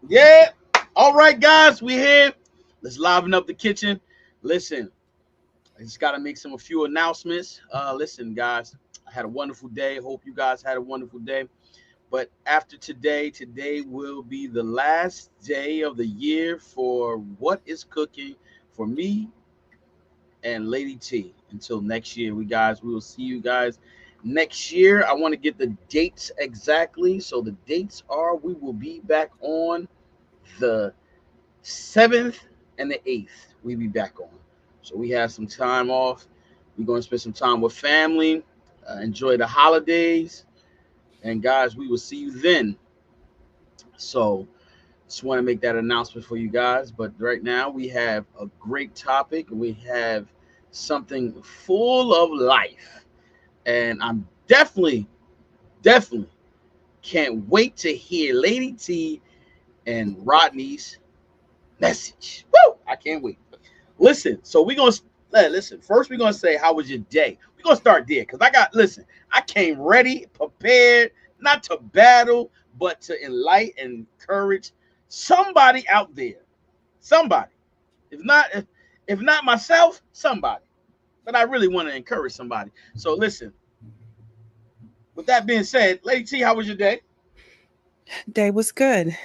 Yeah. All right, guys, we here. Let's liven up the kitchen. Listen, I just got to make a few announcements. Listen, guys, I had a wonderful day. Hope you guys had a wonderful day. But after today, today will be the last day of the year for what is cooking for me and Lady T. Until next year, we will see you guys next year. I want to get the dates exactly. So the dates are we will be back on the 7th and the 8th. We be back on. So we have some time off. We're going to spend some time with family, enjoy the holidays. And guys, we will see you then. So just want to make that announcement for you guys. But right now we have a great topic. We have something full of life. And I'm definitely can't wait to hear Lady T and Rodney's message. Woo! I can't wait. Listen, so we're gonna listen. First, we're gonna say how was your day. We're gonna start there because I came ready, prepared, not to battle, but to enlighten, encourage somebody out there. Somebody. If not myself, somebody. But I really want to encourage somebody. So listen, with that being said, Lady T, how was your day? Day was good.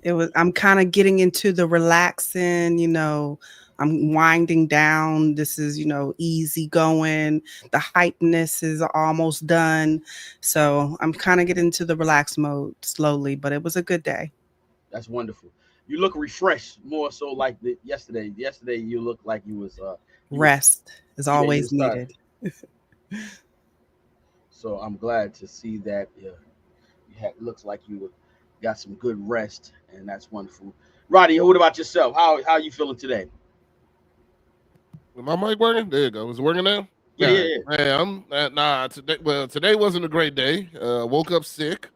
I'm kind of getting into the relaxing, I'm winding down. This is, easy going. The hypeness is almost done. So I'm kind of getting into the relax mode slowly, but it was a good day. That's wonderful. You look refreshed more so like yesterday. Yesterday you looked like you was Rest is yeah, you always was tired. needed. So I'm glad to see that looks like got some good rest, and that's wonderful. Roddy, what about yourself? How are you feeling today? Is my mic working? There you go. Is it working now? Yeah, All right. yeah, Man, I'm nah today. Well, today wasn't a great day. Woke up sick.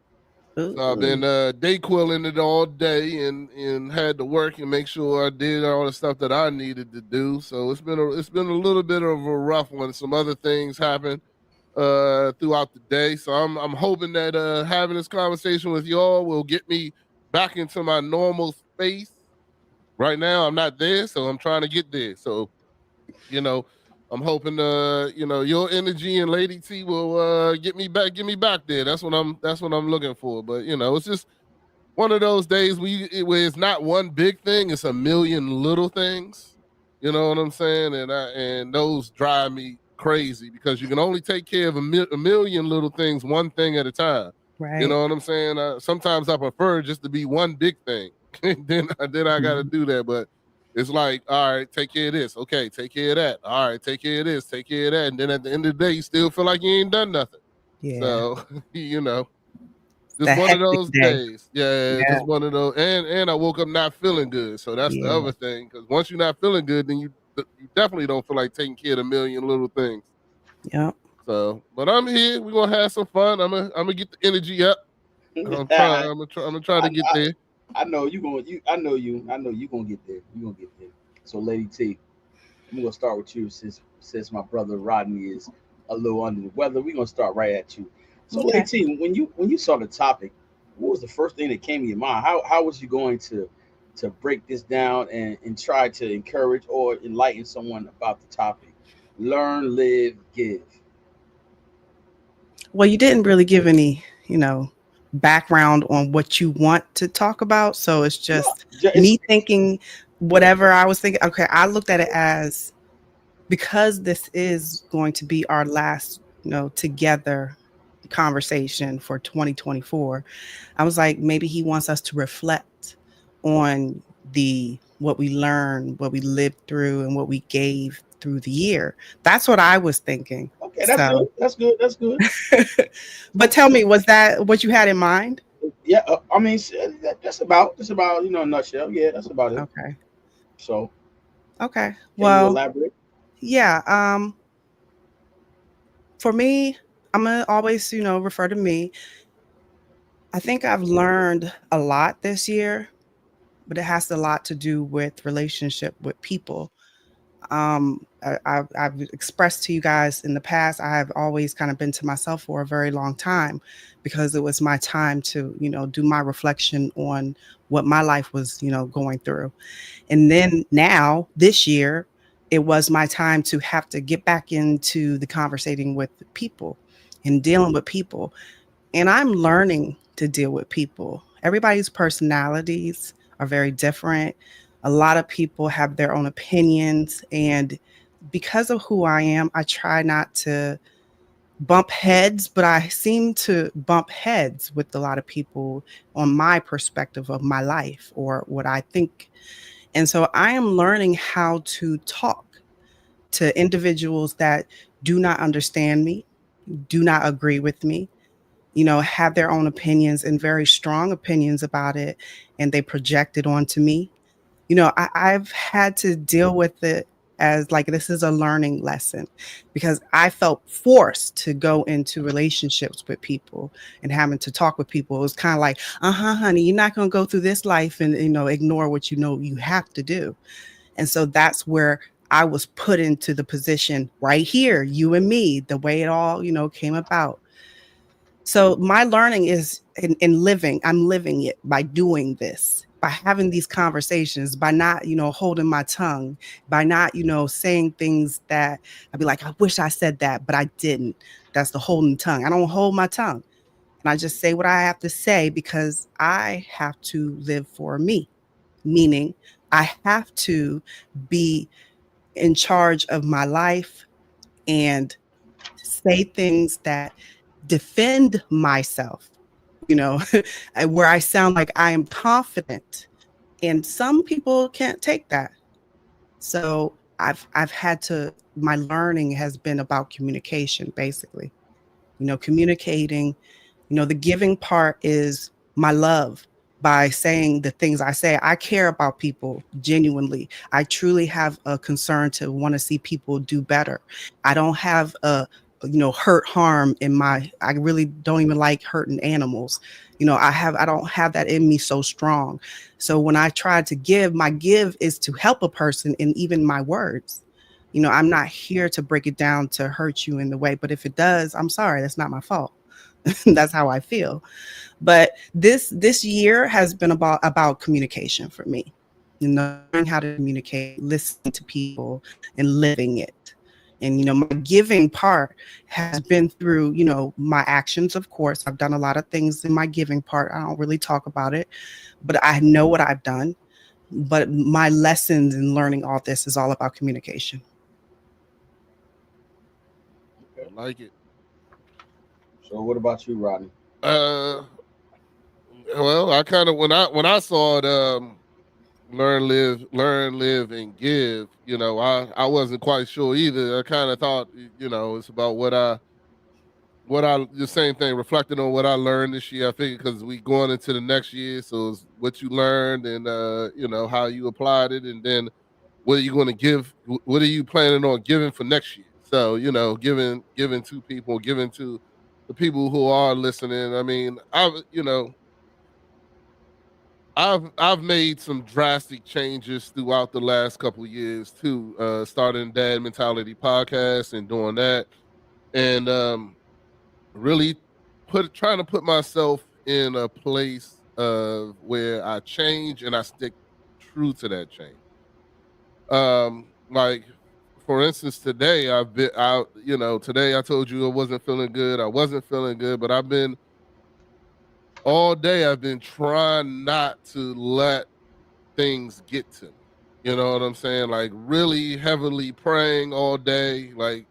So I've been Ooh. Dayquilling it all day and had to work and make sure I did all the stuff that I needed to do. So it's been a little bit of a rough one. Some other things happened throughout the day. So I'm hoping that having this conversation with y'all will get me back into my normal space. Right now I'm not there, so I'm trying to get there. So you know, I'm hoping your energy and Lady T will get me back there. That's what I'm looking for. But it's just one of those days where it's not one big thing, it's a million little things. You know what I'm saying? And those drive me crazy because you can only take care of a million little things, one thing at a time. You Right. know what I'm saying? Sometimes I prefer just to be one big thing. then I got to Mhm. do that. But it's like, all right, take care of this. Okay, take care of that. All right, take care of this. Take care of that. And then at the end of the day, you still feel like you ain't done nothing. Yeah. So you know, just The one of hectic those day. days. Yeah, Yeah. just one of those. And I woke up not feeling good. So that's the Yeah. other thing. Because once you're not feeling good, then you definitely don't feel like taking care of a million little things. Yep. So, but I'm here. We're gonna have some fun. I'm gonna get the energy up. I'm trying. yeah. I'm gonna try to get I, there. I know you going you I know you gonna get there. You gonna get there. So Lady T, I'm gonna start with you since my brother Rodney is a little under the weather. We're gonna start right at you. So Lady Okay. T, when you saw the topic, what was the first thing that came to your mind? How was you going to break this down and try to encourage or enlighten someone about the topic? Learn, live, give. Well, you didn't really give any, background on what you want to talk about. So it's No, just it's me thinking whatever I was thinking. Okay, I looked at it as because this is going to be our last, together conversation for 2024. I was like, maybe he wants us to reflect on the what we learned, what we lived through, and what we gave through the year. That's what I was thinking. okay. That's So, good. That's good. That's good. but tell me, was that what you had in mind? Yeah, I mean that's about a nutshell. Yeah, that's about it. Okay. So Okay. can you Well, elaborate? yeah. For me, I'm gonna always, refer to me. I think I've learned a lot this year, but it has a lot to do with relationship with people. I've expressed to you guys in the past, I have always kind of been to myself for a very long time because it was my time to, do my reflection on what my life was, going through. And then now, this year, it was my time to have to get back into the conversating with people and dealing with people. And I'm learning to deal with people. Everybody's personalities are very different. A lot of people have their own opinions. And because of who I am, I try not to bump heads, but I seem to bump heads with a lot of people on my perspective of my life or what I think. And so I am learning how to talk to individuals that do not understand me, do not agree with me, have their own opinions and very strong opinions about it, and they project it onto me. I've had to deal with it as like this is a learning lesson because I felt forced to go into relationships with people and having to talk with people. It was kind of like, honey, you're not going to go through this life and, ignore what you have to do. And so that's where I was put into the position right here, you and me, the way it all, came about. So my learning is in living. I'm living it by doing this, by having these conversations, by not, holding my tongue, by not, saying things that I'd be like, I wish I said that, but I didn't. That's the holding tongue. I don't hold my tongue. And I just say what I have to say because I have to live for me, meaning I have to be in charge of my life and say things that defend myself, where I sound like I am confident. And some people can't take that. So I've had to, my learning has been about communication, basically. Communicating, the giving part is my love by saying the things I say. I care about people genuinely. I truly have a concern to want to see people do better. I don't have a hurt harm in I really don't even like hurting animals. I don't have that in me so strong. So when I try to give, my give is to help a person in even my words. I'm not here to break it down to hurt you in the way, but if it does, I'm sorry, that's not my fault. That's how I feel. But this year has been about communication for me. Knowing how to communicate, listening to people, and living it. And, my giving part has been through, my actions, of course. I've done a lot of things in my giving part. I don't really talk about it, but I know what I've done. But my lessons in learning all this is all about communication. I like it. So what about you, Rodney? Well, I kind of when I saw it, learn, live, and give. I wasn't quite sure either. I kind of thought, it's about what I the same thing, reflecting on what I learned this year. I figured because we going into the next year, so it's what you learned and how you applied it, and then what are you going to give? What are you planning on giving for next year? So giving to people, giving to the people who are listening. I mean, I've made some drastic changes throughout the last couple of years too. Starting Dad Mentality podcast and doing that, and really trying to put myself in a place of where I change and I stick true to that change. Like for instance, today today I told you I wasn't feeling good. I wasn't feeling good, but all day I've been trying not to let things get to me. You know what I'm saying? Like really heavily praying all day, like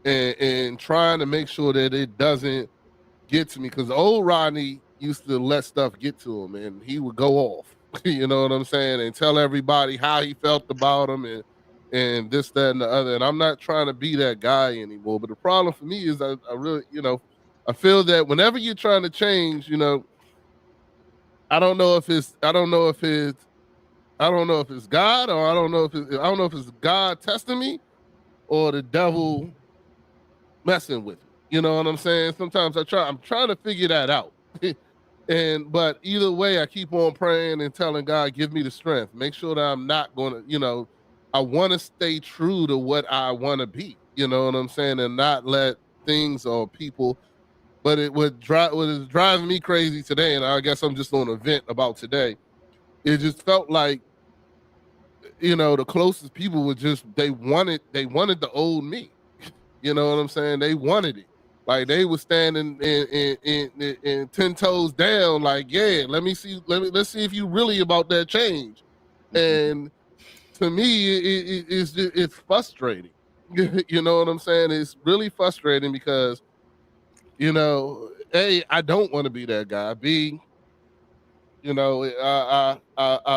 and trying to make sure that it doesn't get to me. Because old Rodney used to let stuff get to him, and he would go off. You know what I'm saying? And tell everybody how he felt about him and this, that, and the other. And I'm not trying to be that guy anymore. But the problem for me is I really, I feel that whenever you're trying to change, I don't know if it's God, or I don't know if it's God testing me or the devil messing with me. You know what I'm saying? Sometimes I'm trying to figure that out. But either way, I keep on praying and telling God, give me the strength. Make sure that I'm not going to, I want to stay true to what I want to be. You know what I'm saying, and not let things or people. But what is driving me crazy today, and I guess I'm just on a vent about today. It just felt like, the closest people were just they wanted the old me. You know what I'm saying? They wanted it. Like they were standing in 10 toes down, like, yeah, let's see if you really about that change. And to me, it's frustrating. You know what I'm saying? It's really frustrating because, A, I don't want to be that guy. B, I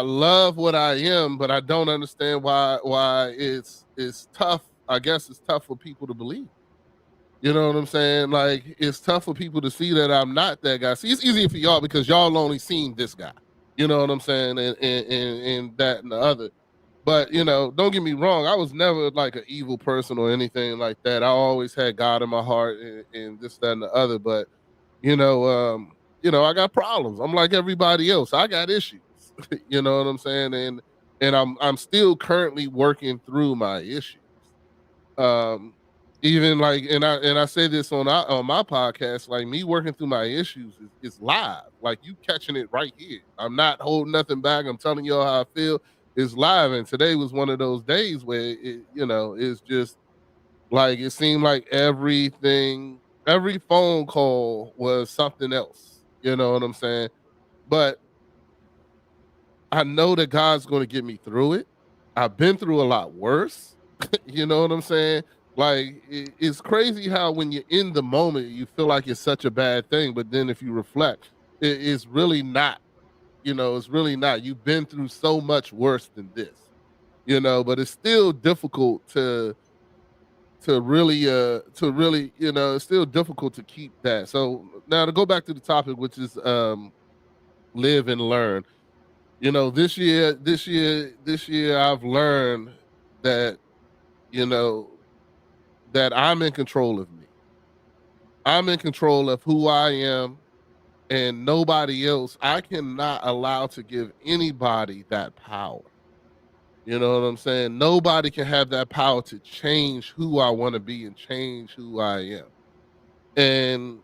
love what I am, but I don't understand why it's tough. I guess it's tough for people to believe. You know what I'm saying? Like, it's tough for people to see that I'm not that guy. See, it's easier for y'all because y'all only seen this guy. You know what I'm saying? And that and the other. But, don't get me wrong. I was never like an evil person or anything like that. I always had God in my heart and this, that, and the other. But, I got problems. I'm like everybody else. I got issues. You know what I'm saying? And I'm still currently working through my issues. Even like, and I say this on my podcast, like me working through my issues is live. Like you catching it right here. I'm not holding nothing back. I'm telling y'all how I feel. It's live. And today was one of those days where it's just like, it seemed like every phone call was something else. You know what I'm saying? But I know that God's going to get me through it. I've been through a lot worse. You know what I'm saying? Like, it's crazy how when you're in the moment, you feel like it's such a bad thing. But then if you reflect, it's really not. It's really not. You've been through so much worse than this, but it's still difficult to really, it's still difficult to keep that. So now to go back to the topic, which is live and learn. This year I've learned that, that I'm in control of me. I'm in control of who I am and nobody else. I cannot allow to give anybody that power. You know what I'm saying? Nobody can have that power to change who I want to be and change who I am. And,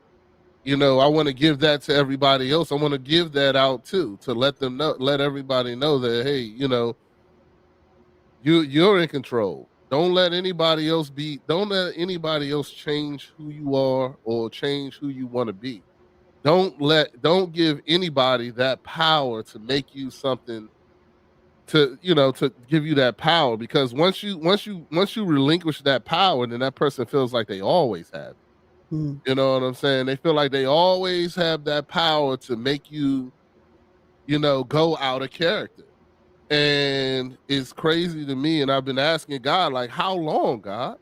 I want to give that to everybody else. I want to give that out too, to let everybody know that, hey, you're in control. Don't let anybody else change who you are or change who you want to be. Don't give anybody that power to make you something, to give you that power, because once you relinquish that power, then that person feels like they always have it. You know what I'm saying? They feel like they always have that power to make you, go out of character. And it's crazy to me. And I've been asking God, like, how long, God?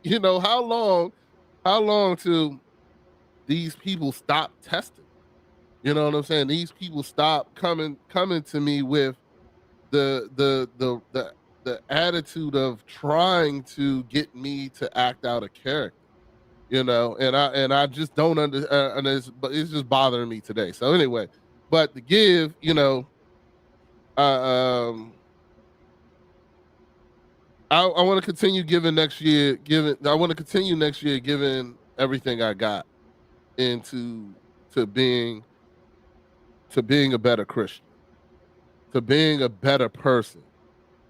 How long till these people stop testing? You know what I'm saying? These people stop coming to me with the attitude of trying to get me to act out of character. And I just don't understand, but it's just bothering me today. So anyway, but to give, I want to continue giving next year. I want to continue next year giving everything I got into to being a better Christian, to being a better person,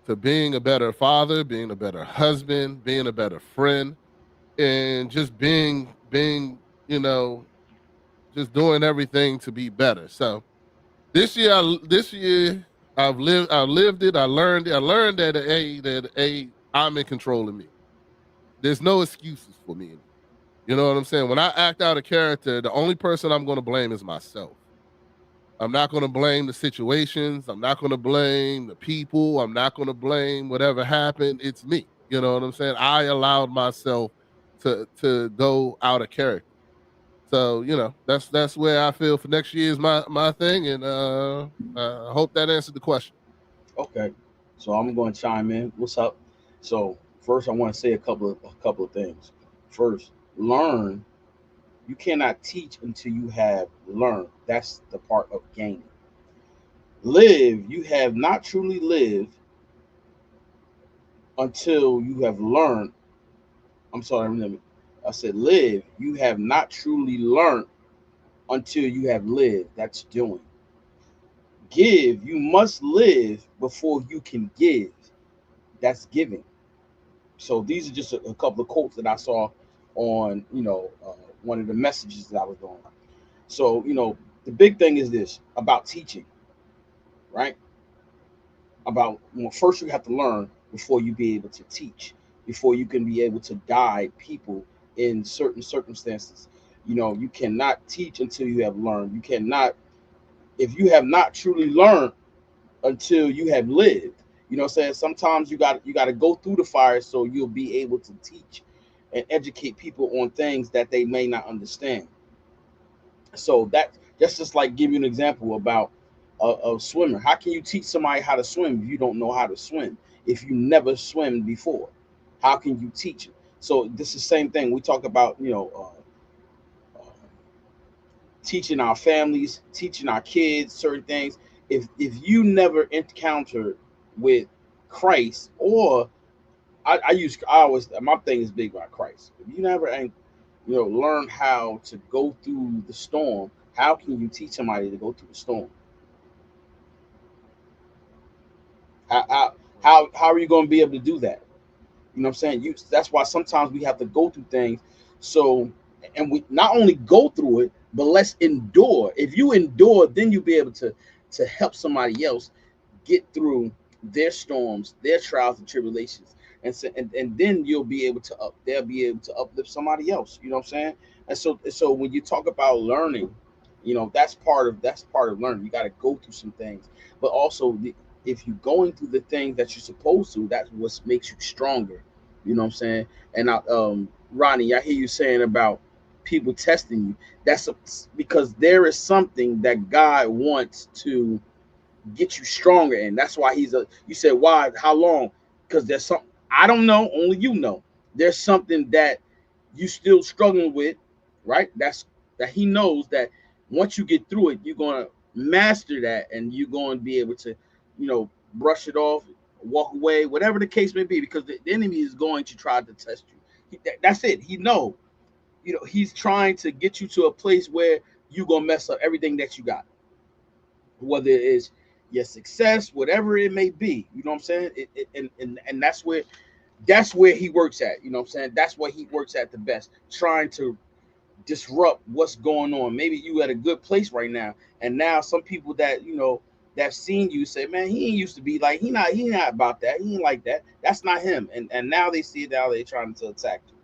to being a better father, being a better husband, being a better friend, and just being just doing everything to be better. So this year I've lived it. I learned it. I learned that I'm in control of me. There's no excuses for me. You know what I'm saying? When I act out of character, the only person I'm going to blame is myself. I'm not going to blame the situations. I'm not going to blame the people. I'm not going to blame whatever happened. It's me. You know what I'm saying? I allowed myself to go out of character. So, that's where I feel for next year is my thing. And I hope that answered the question. Okay. So I'm going to chime in. What's up? So first I want to say a couple of things. First, learn. You cannot teach until you have learned. That's the part of gaining. Live. You have not truly lived until you have learned. I'm sorry, I said live. You have not truly learned until you have lived. That's doing. Give. You must live before you can give. That's giving. So these are just a couple of quotes that I saw on, one of the messages that I was doing. So, the big thing is this about teaching, right? About, first you have to learn before you be able to teach, before you can be able to guide people in certain circumstances. You cannot teach until you have learned. You cannot, if you have not truly learned until you have lived. You know what I'm saying? Sometimes you got to go through the fire so you'll be able to teach and educate people on things that they may not understand. So that's just like give you an example about a swimmer. How can you teach somebody how to swim if you don't know how to swim? If you never swim before, how can you teach it? So this is the same thing. We talk about teaching our families, teaching our kids certain things. If you never encountered with Christ, or I always, my thing is big about Christ. If you never learn how to go through the storm, how can you teach somebody to go through the storm? How are you going to be able to do that? You know what I'm saying? That's why sometimes we have to go through things. So, and we not only go through it, but let's endure. If you endure, then you'll be able to help somebody else get through their storms, their trials and tribulations, and then you'll be able to they'll be able to uplift somebody else. You know what I'm saying? And so when you talk about learning, that's part of learning. You got to go through some things, but also if you're going through the things that you're supposed to, that's what makes you stronger. You know what I'm saying? And Ronnie, I hear you saying about people testing you. Because there is something that God wants to get you stronger in. That's why you said why, how long? Because there's something I don't know, only you know. There's something that you still struggling with, right? That he knows that once you get through it, you're gonna master that and you're going to be able to, brush it off, walk away, whatever the case may be, because the enemy is going to try to test you. That's it. He's trying to get you to a place where you're gonna mess up everything that you got, whether it is your success, whatever it may be. You know what I'm saying? And that's where he works at. You know what I'm saying? That's what he works at the best, trying to disrupt what's going on. Maybe you at a good place right now, and now some people that seen you say, man, he ain't used to be like, he not about that. He ain't like that. That's not him. And now they see it, now they trying to attack you.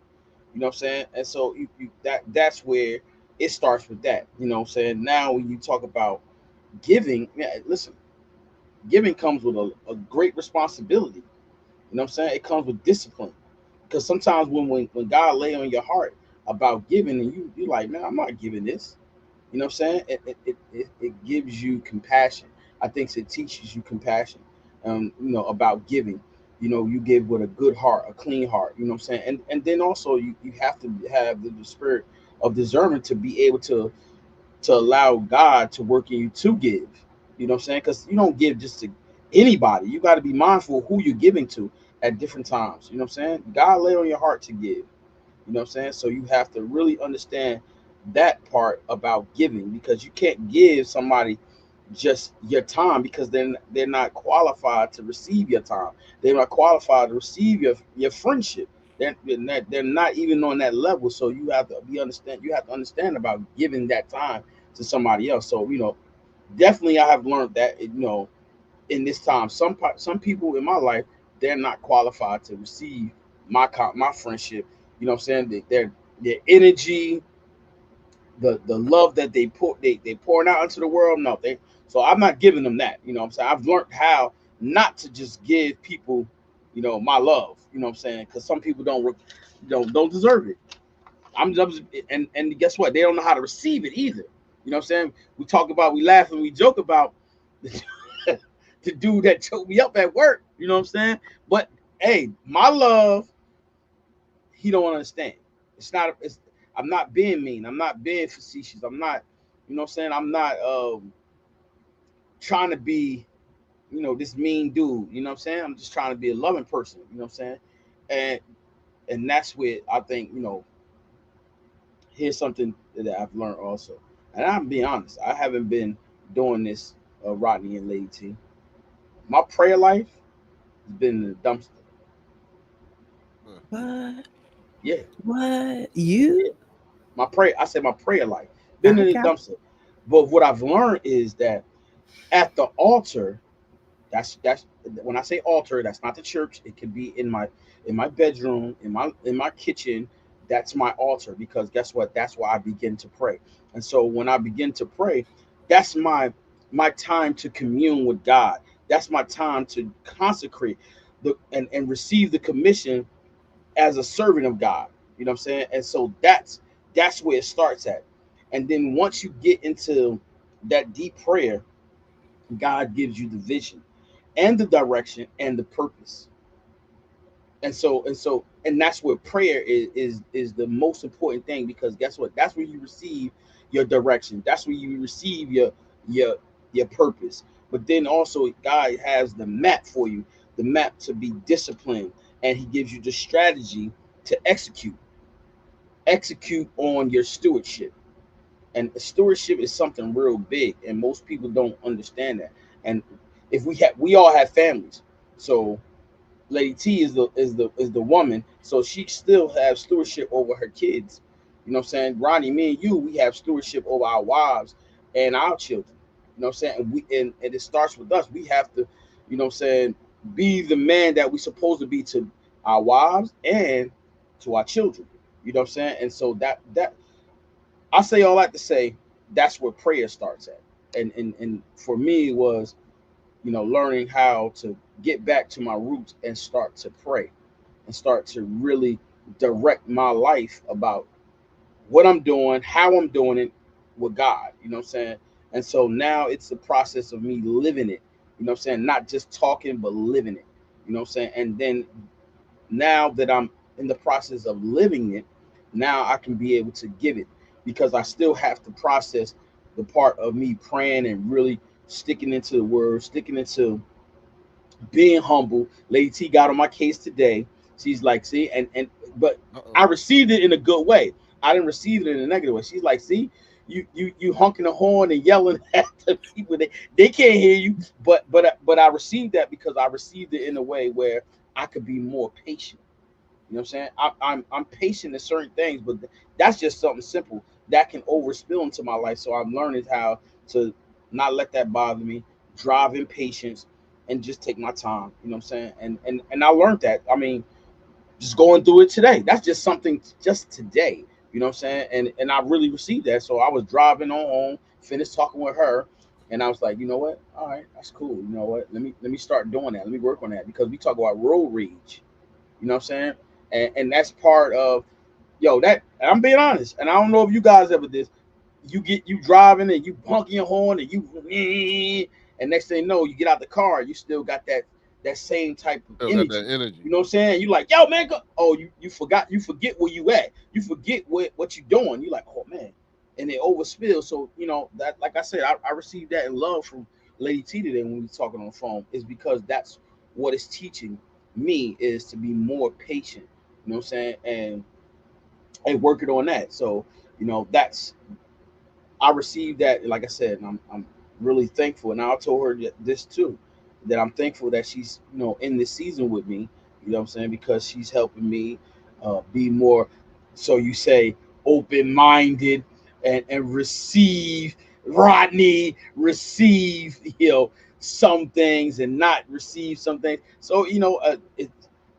You know what I'm saying? And so that's where it starts with that. You know what I'm saying? Now when you talk about giving, yeah, listen, giving comes with a great responsibility. You know what I'm saying? It comes with discipline. Because sometimes when God lay on your heart about giving, and you like, man, I'm not giving this. You know what I'm saying? It gives you compassion. I think it teaches you compassion, about giving. You give with a good heart, a clean heart. You know what I'm saying? And then also you have to have the spirit of discernment to be able to allow God to work in you to give. You know what I'm saying? Because you don't give just to anybody. You got to be mindful of who you're giving to at different times. You know what I'm saying? God lay on your heart to give. You know what I'm saying? So you have to really understand that part about giving, because you can't give somebody just your time, because then they're not qualified to receive your time. They're not qualified to receive your friendship. They're not even on that level. So you have to understand about giving that time to somebody else. So definitely I have learned that in this time, some people in my life, they're not qualified to receive my friendship. You know what I'm saying? Their energy, the love that they pouring out into the world. No, so I'm not giving them that. You know what I'm saying? I've learned how not to just give people, my love. You know what I'm saying? Because some people don't deserve it. I'm just, and guess what? They don't know how to receive it either. You know what I'm saying? We laugh and we joke about the dude that choked me up at work. You know what I'm saying? But hey, my love, he don't understand. I'm not being mean. I'm not being facetious. I'm not, you know what I'm saying? I'm not trying to be this mean dude. You know what I'm saying? I'm just trying to be a loving person. You know what I'm saying? And that's where I think, here's something that I've learned also. And I'm being honest, I haven't been doing this, Rodney and Lady T. My prayer life has been in the dumpster. What? Yeah, What? yeah. You? I said my prayer life been in the Okay. dumpster. But what I've learned is that at the altar, that's when I say altar, that's not the church. It could be in my bedroom, in my kitchen. That's my altar, because guess what? That's where I begin to pray. And so when I begin to pray, that's my time to commune with God. That's my time to consecrate and receive the commission as a servant of God. You know what I'm saying? And so that's where it starts at. And then once you get into that deep prayer, God gives you the vision and the direction and the purpose. And that's where prayer is the most important thing, because guess what? That's where you receive your direction. That's where you receive your your purpose. But then also God has the map for you, the map to be disciplined, and he gives you the strategy to execute on your stewardship. And stewardship is something real big, and most people don't understand that. And if we all have families. So Lady T is the woman, so she still has stewardship over her kids. You know what I'm saying? Ronnie, me and you, we have stewardship over our wives and our children. You know what I'm saying? And it starts with us. We have to, what I'm saying, be the man that we're supposed to be to our wives and to our children. You know what I'm saying? And so that I say all that to say that's where prayer starts at. And for me it was, learning how to get back to my roots and start to pray and start to really direct my life about what I'm doing, how I'm doing it with God. You know what I'm saying? And so now it's the process of me living it. You know what I'm saying? Not just talking, but living it. You know what I'm saying? And then now that I'm in the process of living it, now I can be able to give it, because I still have to process the part of me praying and really sticking into the word, sticking into being humble. Lady T got on my case today. She's like, see, but Uh-oh. I received it in a good way. I didn't receive it in a negative way. She's like, see, you honking the horn and yelling at the people. They can't hear you. But I received that because I received it in a way where I could be more patient. You know what I'm saying? I'm patient in certain things, but that's just something simple that can overspill into my life. So I'm learning how to not let that bother me, drive in patience, and just take my time. You know what I'm saying? And I learned that. I mean, just going through it today. That's just something just today. You know what I'm saying? And I really received that. So I was driving on home, finished talking with her, and I was like, you know what? All right, that's cool. You know what? Let me start doing that. Let me work on that, because we talk about road rage. You know what I'm saying? And that's part of, that, and I'm being honest, and I don't know if you guys ever this. You driving and you honking your horn and and next thing you know, you get out the car, you still got that same type of Still got energy. that energy. You know what I'm saying? You like, yo, man, oh, you forget where you at. You forget what you doing. You like, oh man, and it overspills. So that, like I said, I received that in love from Lady T today when we were talking on the phone, is because that's what it's teaching me, is to be more patient. You know what I'm saying? And working on that. So that's, I received that, like I said, and I'm really thankful. And I told her this too, that I'm thankful that she's in this season with me. You know what I'm saying? Because she's helping me be more, so you say, open minded, and receive, Rodney, receive some things and not receive some things. So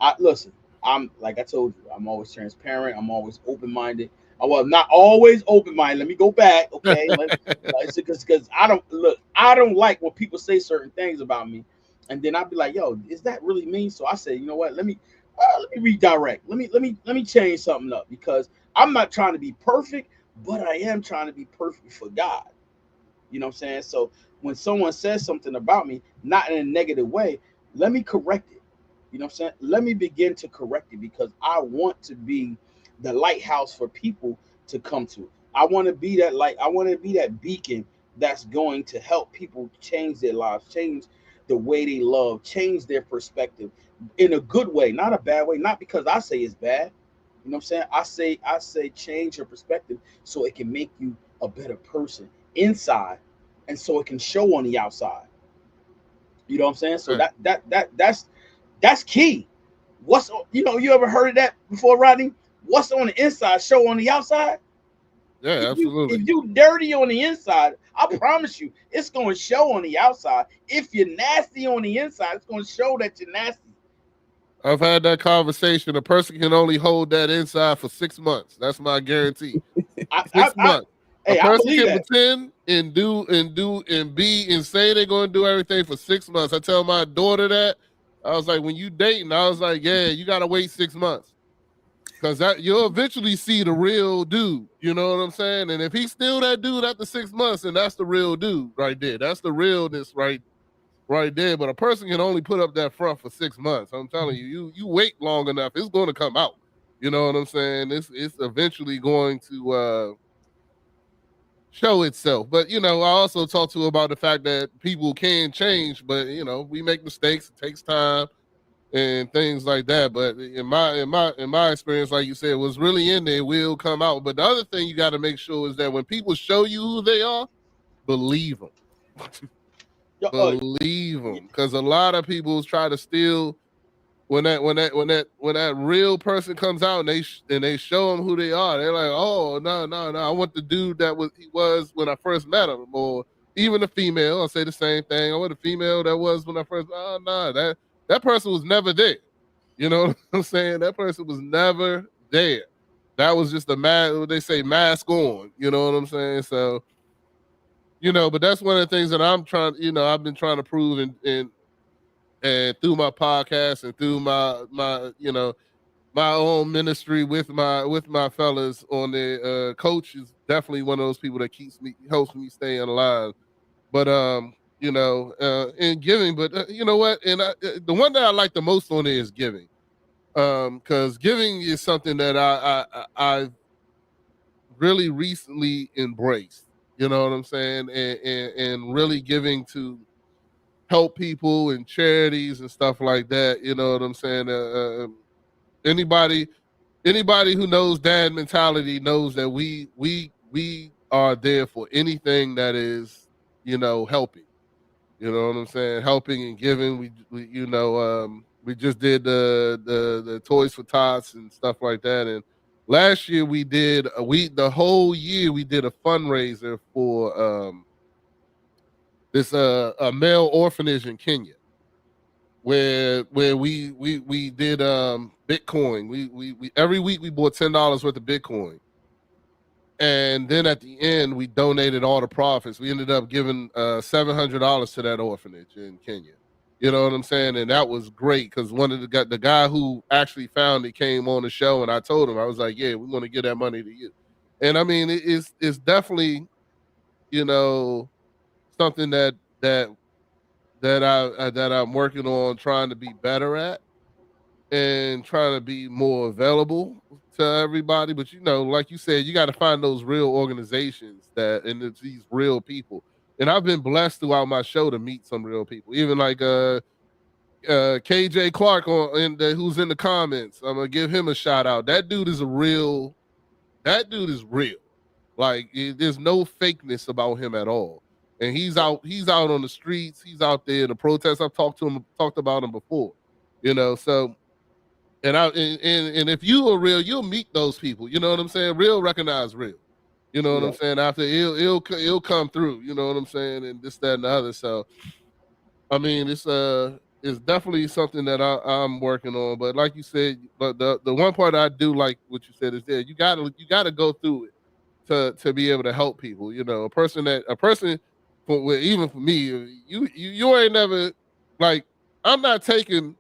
I listen. I'm, like I told you, I'm always transparent. I'm always open minded. Well, not always open minded. Let me go back, okay? Because I don't like when people say certain things about me, and then I'd be like, "Yo, is that really me?" So I say, you know what? Let me redirect. Let me change something up, because I'm not trying to be perfect, but I am trying to be perfect for God. You know what I'm saying? So when someone says something about me, not in a negative way, let me correct it. You know what I'm saying? Let me begin to correct it, because I want to be the lighthouse for people to come to. I want to be that light. I want to be that beacon that's going to help people change their lives, change the way they love, change their perspective in a good way, not a bad way, not because I say it's bad. You know what I'm saying? I say change your perspective so it can make you a better person inside and so it can show on the outside. You know what I'm saying? So Right. that's key. You ever heard of that before, Rodney? What's on the inside show on the outside? Yeah, absolutely. If you dirty on the inside, I promise you, it's gonna show on the outside. If you're nasty on the inside, it's gonna show that you're nasty. I've had that conversation. A person can only hold that inside for 6 months. That's my guarantee. 6 months. A Hey, I person believe can that. pretend and do and be and say they're going to do everything for 6 months. I tell my daughter that. I was like, when you dating, I was like, yeah, you got to wait 6 months. Because you'll eventually see the real dude. You know what I'm saying? And if he's still that dude after 6 months, then that's the real dude right there. That's the realness right there. But a person can only put up that front for 6 months. I'm telling you, you wait long enough, it's going to come out. You know what I'm saying? It's eventually going to show itself. But I also talk to about the fact that people can change, but we make mistakes. It takes time and things like that. But in my experience, like you said, what's really in there will come out. But the other thing you got to make sure is that when people show you who they are, believe them. Believe them, because a lot of people try to steal when that real person comes out and they show them who they are. They're like, oh no, I want the dude that he was when I first met him, or even a female. I'll say the same thing. I want a female that was when I first. Oh no, that person was never there. You know what I'm saying? That person was never there. That was just what they say, mask on. You know what I'm saying? So. But that's one of the things that I've been trying to prove and through my podcast and through my my own ministry with my fellas on the coach is definitely one of those people that helps me stay in line. But in giving, but you know what? And the one that I like the most on it is giving, because giving is something that I've really recently embraced. You know what I'm saying? And really giving to help people and charities and stuff like that. You know what I'm saying? Anybody who knows dad mentality knows that we are there for anything that is, helping. You know what I'm saying? Helping and giving. We just did the Toys for Tots and stuff like that. And last year the whole year we did a fundraiser for this a male orphanage in Kenya, where we did Bitcoin. We every week we bought $10 worth of Bitcoin, and then at the end we donated all the profits. We ended up giving $700 to that orphanage in Kenya. You know what I'm saying? And that was great because one of the guy who actually found it came on the show, and I told him, I was like, yeah, we're going to give that money to you. And I mean, it's definitely, something that I'm working on trying to be better at and trying to be more available to everybody. But like you said, you got to find those real organizations and it's these real people. And I've been blessed throughout my show to meet some real people, even like KJ Clark who's in the comments. I'm gonna give him a shout out. That dude is real. Like there's no fakeness about him at all. And he's out on the streets. He's out there in the protests. I've talked about him before, so. And if you are real, you'll meet those people. You know what I'm saying? Real recognize real. You know what I'm saying? After it'll come through. You know what I'm saying? And this, that, and the other. So, I mean, it's definitely something that I'm working on. But like you said, but the one part I do like what you said is that you gotta go through it to be able to help people. A person, even for me, you ain't never like I'm not taking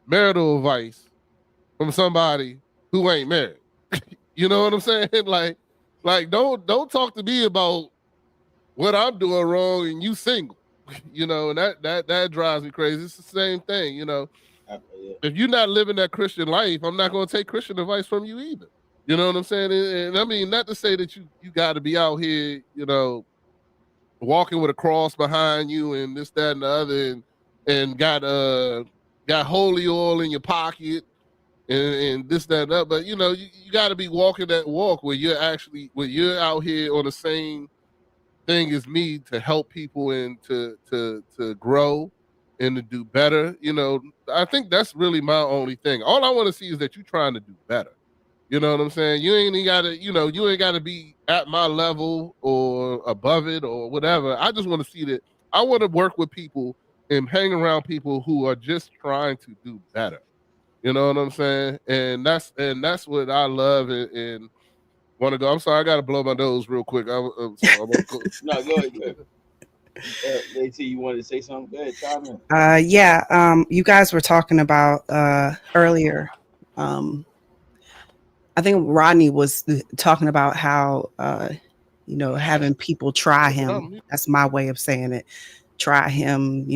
marital advice from somebody who ain't married. You know what I'm saying? Like don't talk to me about what I'm doing wrong and you single. And that drives me crazy. It's the same thing, If you're not living that Christian life, I'm not going to take Christian advice from you either. You know what I'm saying? And I mean, not to say that you got to be out here, walking with a cross behind you and this, that, and the other, and and got holy oil in your pocket and this, that, and that. But you got to be walking that walk where you're out here on the same thing as me to help people and to grow and to do better. I think that's really my only thing. All I want to see is that you're trying to do better. You know what I'm saying? You ain't gotta be at my level or above it or whatever. I just want to see that. I want to work with people and hang around people who are just trying to do better. You know what I'm saying? And that's what I love and want to go. I'm sorry, I got to blow my nose real quick. No, go ahead. AT, you wanted to say something? Go ahead, chime in. Yeah. You guys were talking about earlier. I think Rodney was talking about how having people try him. That's my way of saying it. Try him.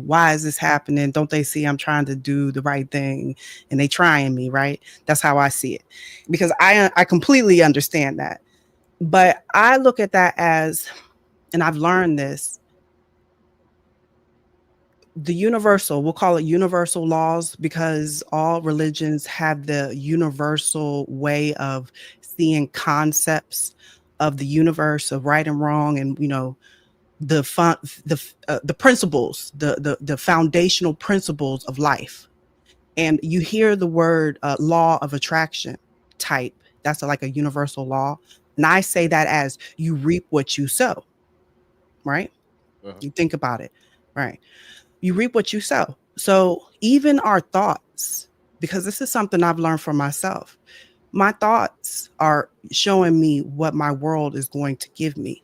Why is this happening? Don't they see I'm trying to do the right thing and they trying me, right? That's how I see it, because I completely understand that. But I look at that as, and I've learned this, the universal, we'll call it universal laws, because all religions have the universal way of seeing concepts of the universe, of right and wrong, and the principles, the foundational principles of life. And you hear the word law of attraction type. That's like a universal law. And I say that as you reap what you sow, right? Uh-huh. You think about it, right? You reap what you sow. So even our thoughts, because this is something I've learned for myself, my thoughts are showing me what my world is going to give me.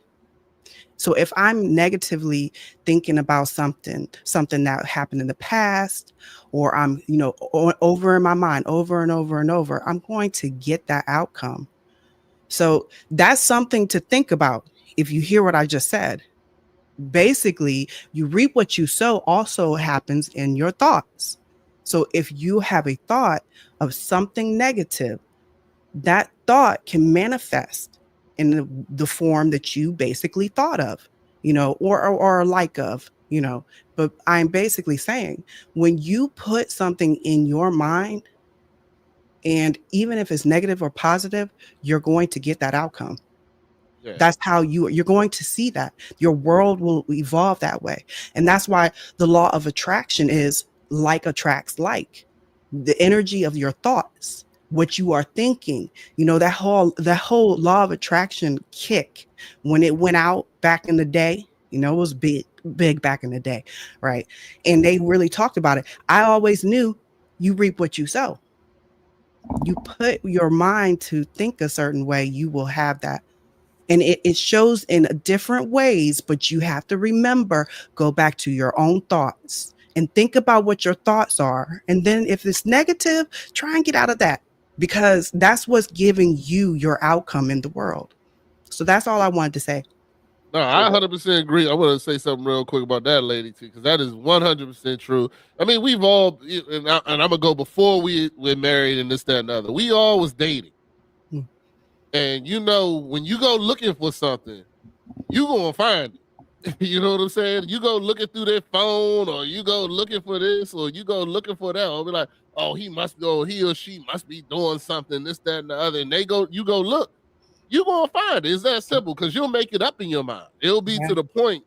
So if I'm negatively thinking about something that happened in the past, or I'm, over in my mind over and over and over, I'm going to get that outcome. So that's something to think about. If you hear what I just said, basically you reap what you sow also happens in your thoughts. So if you have a thought of something negative, that thought can manifest in the form that you basically thought of, or like of, but I'm basically saying, when you put something in your mind, and even if it's negative or positive, you're going to get that outcome. Yeah. That's how you're going to see that your world will evolve that way. And that's why the law of attraction is like attracts like. The energy of your thoughts, what you are thinking, that whole law of attraction kick, when it went out back in the day, it was big back in the day, right? And they really talked about it. I always knew you reap what you sow. You put your mind to think a certain way, you will have that. And it shows in different ways, but you have to remember, go back to your own thoughts and think about what your thoughts are. And then if it's negative, try and get out of that, because that's what's giving you your outcome in the world. So that's all I wanted to say. No, I 100% agree. I want to say something real quick about that, lady, too, because that is 100% true. I mean, we've all, and I'm going to go before we're married and this, that, and the other. We all was dating. And when you go looking for something, you gonna find it. You know what I'm saying? You go looking through their phone, or you go looking for this, or you go looking for that. Or be like, oh, he or she must be doing something, this, that, and the other. And you go look, you gonna find it. It's that simple, because you'll make it up in your mind. It'll be to the point,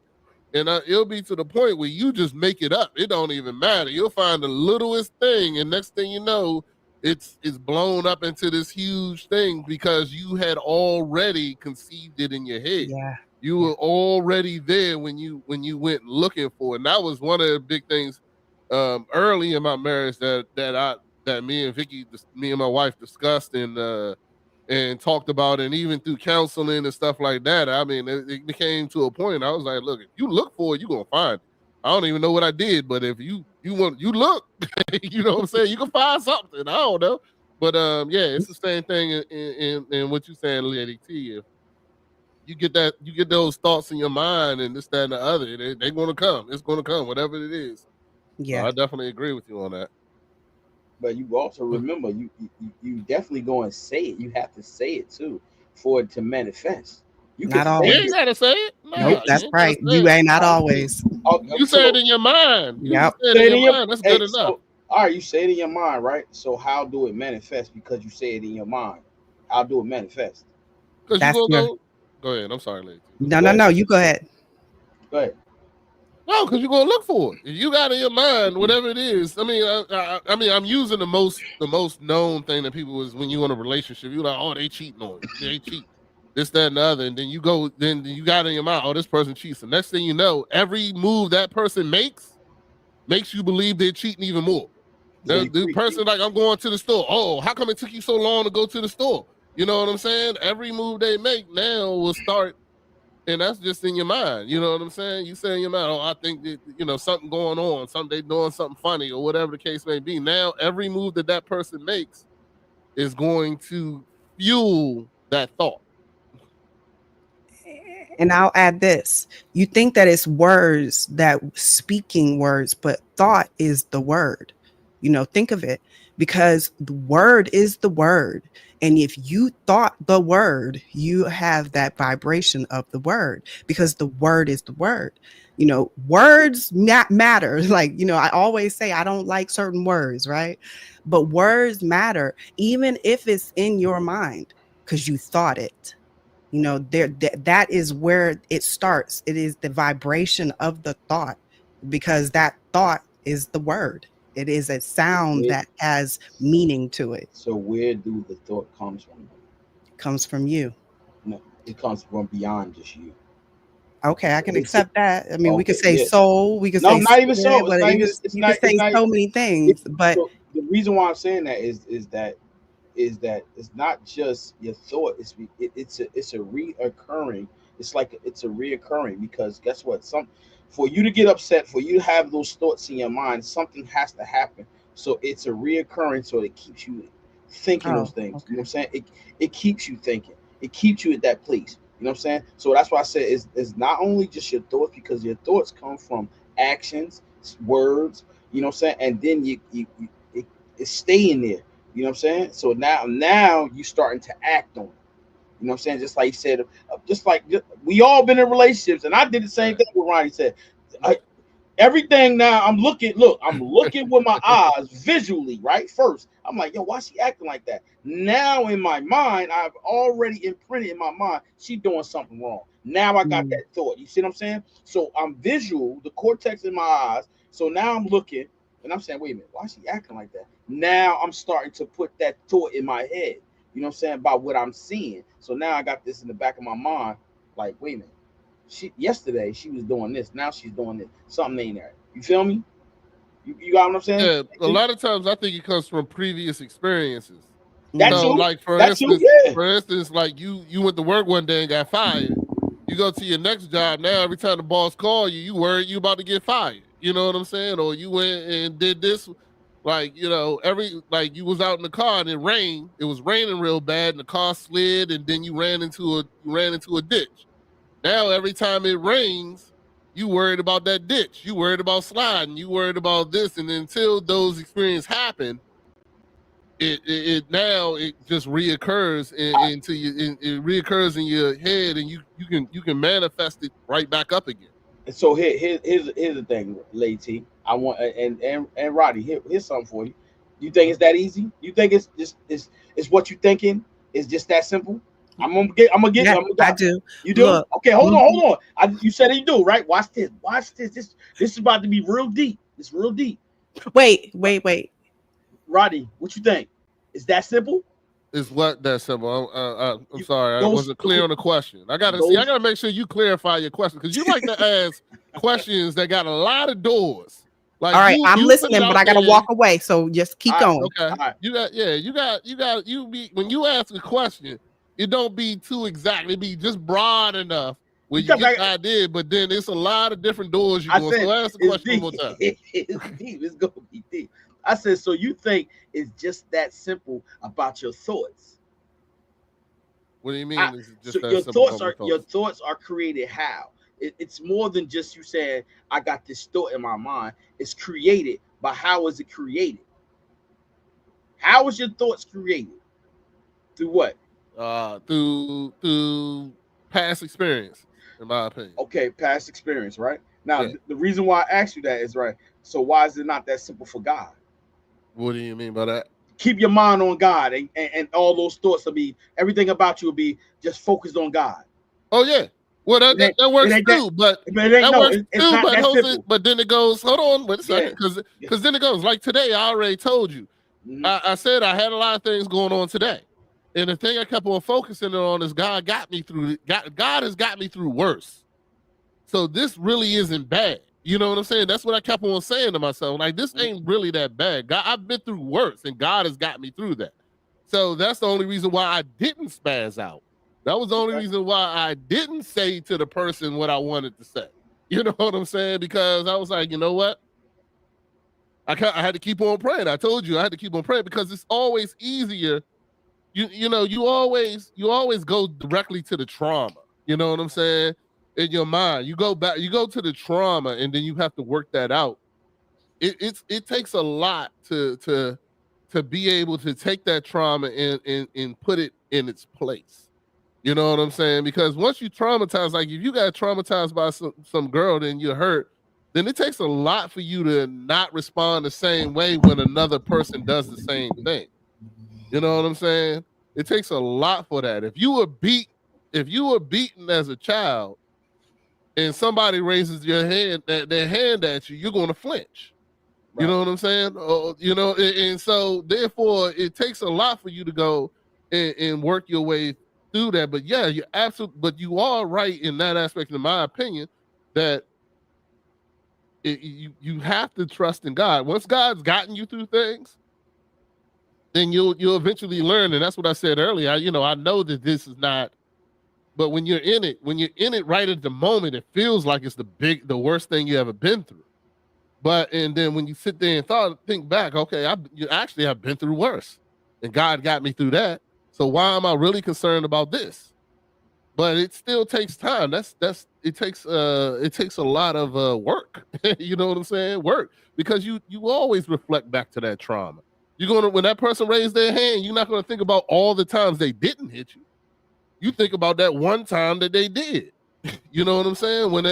and it'll be to the point where you just make it up. It don't even matter. You'll find the littlest thing, and next thing you know, it's blown up into this huge thing, because you had already conceived it in your head. Yeah. You were already there when you went looking for it. And that was one of the big things early in my marriage that me and my wife discussed and talked about, and even through counseling and stuff like that. I mean, it became to a point I was like, look, if you look for it, you're gonna find it. I don't even know what I did, but if you look, you know what I'm saying, you can find something. I don't know. But yeah, it's the same thing in what you're saying, Lady T. If you get those thoughts in your mind and this, that, and the other, they're gonna come. It's gonna come, whatever it is. Yeah. So I definitely agree with you on that. But you also remember, you definitely go and say it. You have to say it too for it to manifest. You ain't gotta say it. Nope, that's right. You ain't not always. You say it in your mind. You Yep. say it in your mind. That's good enough. So, all right, you say it in your mind, right? So how do it manifest? Because you say it in your mind. How do it manifest? Because you That's gonna your- go. Go ahead. I'm sorry, lady. No. You go ahead. Go ahead. No, because you're gonna look for it. If you got in your mind, whatever it is. I mean, I mean, I'm using the most known thing that people is when you in a relationship. You're like, oh, they cheating on you. They cheat. This, that, and the other, and then you go. Then you got in your mind, oh, this person cheats. The next thing you know, every move that person makes you believe they're cheating even more. So The person like, I'm going to the store. Oh, how come it took you so long to go to the store? You know what I'm saying? Every move they make now will start. And that's just in your mind. You know what I'm saying? You say in your mind, oh, I think that, something going on, they doing something funny or whatever the case may be. Now, every move that person makes is going to fuel that thought. And I'll add this. You think that it's words, that speaking words, but thought is the word. Think of it, because the word is the word. And if you thought the word, you have that vibration of the word, because the word is the word. Words matter. Like, I always say I don't like certain words, right? But words matter, even if it's in your mind, because you thought it. That is where it starts. It is the vibration of the thought, because that thought is the word. It is a sound that has meaning to it. So where do the thought comes from? It comes from you. No, it comes from beyond just you. Okay, I can accept that. I mean, we could say yeah. soul. We could No, say not even spirit, soul. but you could say so many things. But so the reason why I'm saying that is that it's not just your thought. It's a reoccurring. It's like it's a reoccurring, because guess what? For you to get upset, for you to have those thoughts in your mind, something has to happen. So it's a reoccurring. So it keeps you thinking those things. Okay. You know what I'm saying? It keeps you thinking. It keeps you at that place. You know what I'm saying? So that's why I said it's not only just your thoughts, because your thoughts come from actions, words. You know what I'm saying? And then it's staying there. You know what I'm saying? So now you starting to act on it. You know what I'm saying? Just like you said, we all been in relationships, and I did the same thing with Ronnie said. Everything now I'm looking with my eyes visually, right? First, I'm like, yo, why she acting like that? Now in my mind, I've already imprinted in my mind, she doing something wrong. Now I got that thought. You see what I'm saying? So I'm visual, the cortex in my eyes. So now I'm looking and I'm saying, wait a minute, why is she acting like that? Now I'm starting to put that thought in my head, you know what I'm saying, about what I'm seeing. So now I got this in the back of my mind, like, wait a minute. Yesterday she was doing this, now she's doing this. Something ain't there. You feel me? You got what I'm saying? Yeah, a lot of times I think it comes from previous experiences. That's so, you. like for instance, like you went to work one day and got fired. You go to your next job now. Every time the boss call you, you worried you about to get fired. You know what I'm saying? Or you went and did this, like you was out in the car and it rained. It was raining real bad, and the car slid, and then you ran into a ditch. Now every time it rains, you worried about that ditch. You worried about sliding. You worried about this, and until those experiences happen, it now just reoccurs into you. It reoccurs in your head, and you can manifest it right back up again. And so here's the thing, Lady. I want and Roddy, here's something for you. You think it's that easy? You think it's just it's what you thinking? It's just that simple? I'm gonna get. Yeah, I do. You do? Look, okay, hold on. You said you do, right? Watch this. This is about to be real deep. It's real deep. Wait. Roddy, what you think? Is that simple? Is what that simple? I'm sorry, I wasn't clear on the question. I gotta make sure you clarify your question, because you like to ask questions that got a lot of doors. Like, all right, I'm listening, but I gotta walk away. So just keep going. Okay. Right. When you ask a question, it don't be too exact. It be just broad enough where you get the idea, but then it's a lot of different doors you go. So ask the question one more time. It's deep. It's gonna be deep. I said, so you think it's just that simple about your thoughts? What do you mean? Your thoughts are created how? It's more than just you saying, I got this thought in my mind. It's created, but how is it created? How is your thoughts created? Through what? Through past experience, in my opinion. Okay, past experience, right? Now, Yeah. the reason why I asked you that is right. So why is it not that simple for God? What do you mean by that? Keep your mind on God, and all those thoughts will be, everything about you will be just focused on God. Oh yeah. Well, It ain't, that it works ain't that, too, but but it ain't, that no, works it's too. not But that Jose, simple. but then it goes. Hold on, wait a Yeah. second, because then it goes like today. I already told you. Mhm. I said I had a lot of things going on today, and the thing I kept on focusing on is God got me through. God has got me through worse. So this really isn't bad. You know what I'm saying? That's what I kept on saying to myself. Like, this ain't really that bad. God, I've been through worse, and God has got me through that. So that's the only reason why I didn't spaz out. That was the only reason why I didn't say to the person what I wanted to say. You know what I'm saying? Because I was like, you know what? I had to keep on praying. I told you I had to keep on praying because it's always easier. You always go directly to the trauma. You know what I'm saying? In your mind, you go to the trauma, and then you have to work that out. It takes a lot to be able to take that trauma and put it in its place. You know what I'm saying? Because once you traumatize, like if you got traumatized by some girl, then you're hurt, then it takes a lot for you to not respond the same way when another person does the same thing. You know what I'm saying? It takes a lot for that. If you were beaten as a child and somebody raises their hand at you, you're going to flinch. You know what I'm saying? And so therefore it takes a lot for you to go and work your way through that. But yeah, but you are right in that aspect, in my opinion, that you have to trust in God. Once God's gotten you through things, then you'll eventually learn. And that's what I said earlier. I know that this is not, but when you're in it right at the moment, it feels like it's the worst thing you ever been through. And then when you sit there and think back, okay, I've been through worse, and God got me through that. So why am I really concerned about this? But it still takes time. It takes a lot of work. You know what I'm saying? Work, because you always reflect back to that trauma. When that person raised their hand, you're not gonna think about all the times they didn't hit you. You think about that one time that they did. You know what I'm saying? When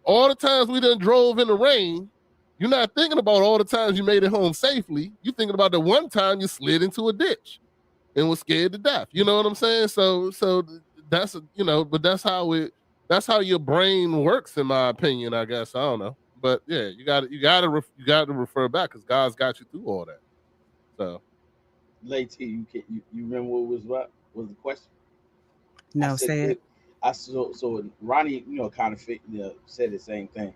all the times we done drove in the rain, you're not thinking about all the times you made it home safely. You're thinking about the one time you slid into a ditch and was scared to death. You know what I'm saying? So that's but that's how your brain works, in my opinion. I guess, I don't know, but yeah, you got to refer back because God's got you through all that. So, Late you remember what was the question? No, say it. So Ronnie, kind of said the same thing,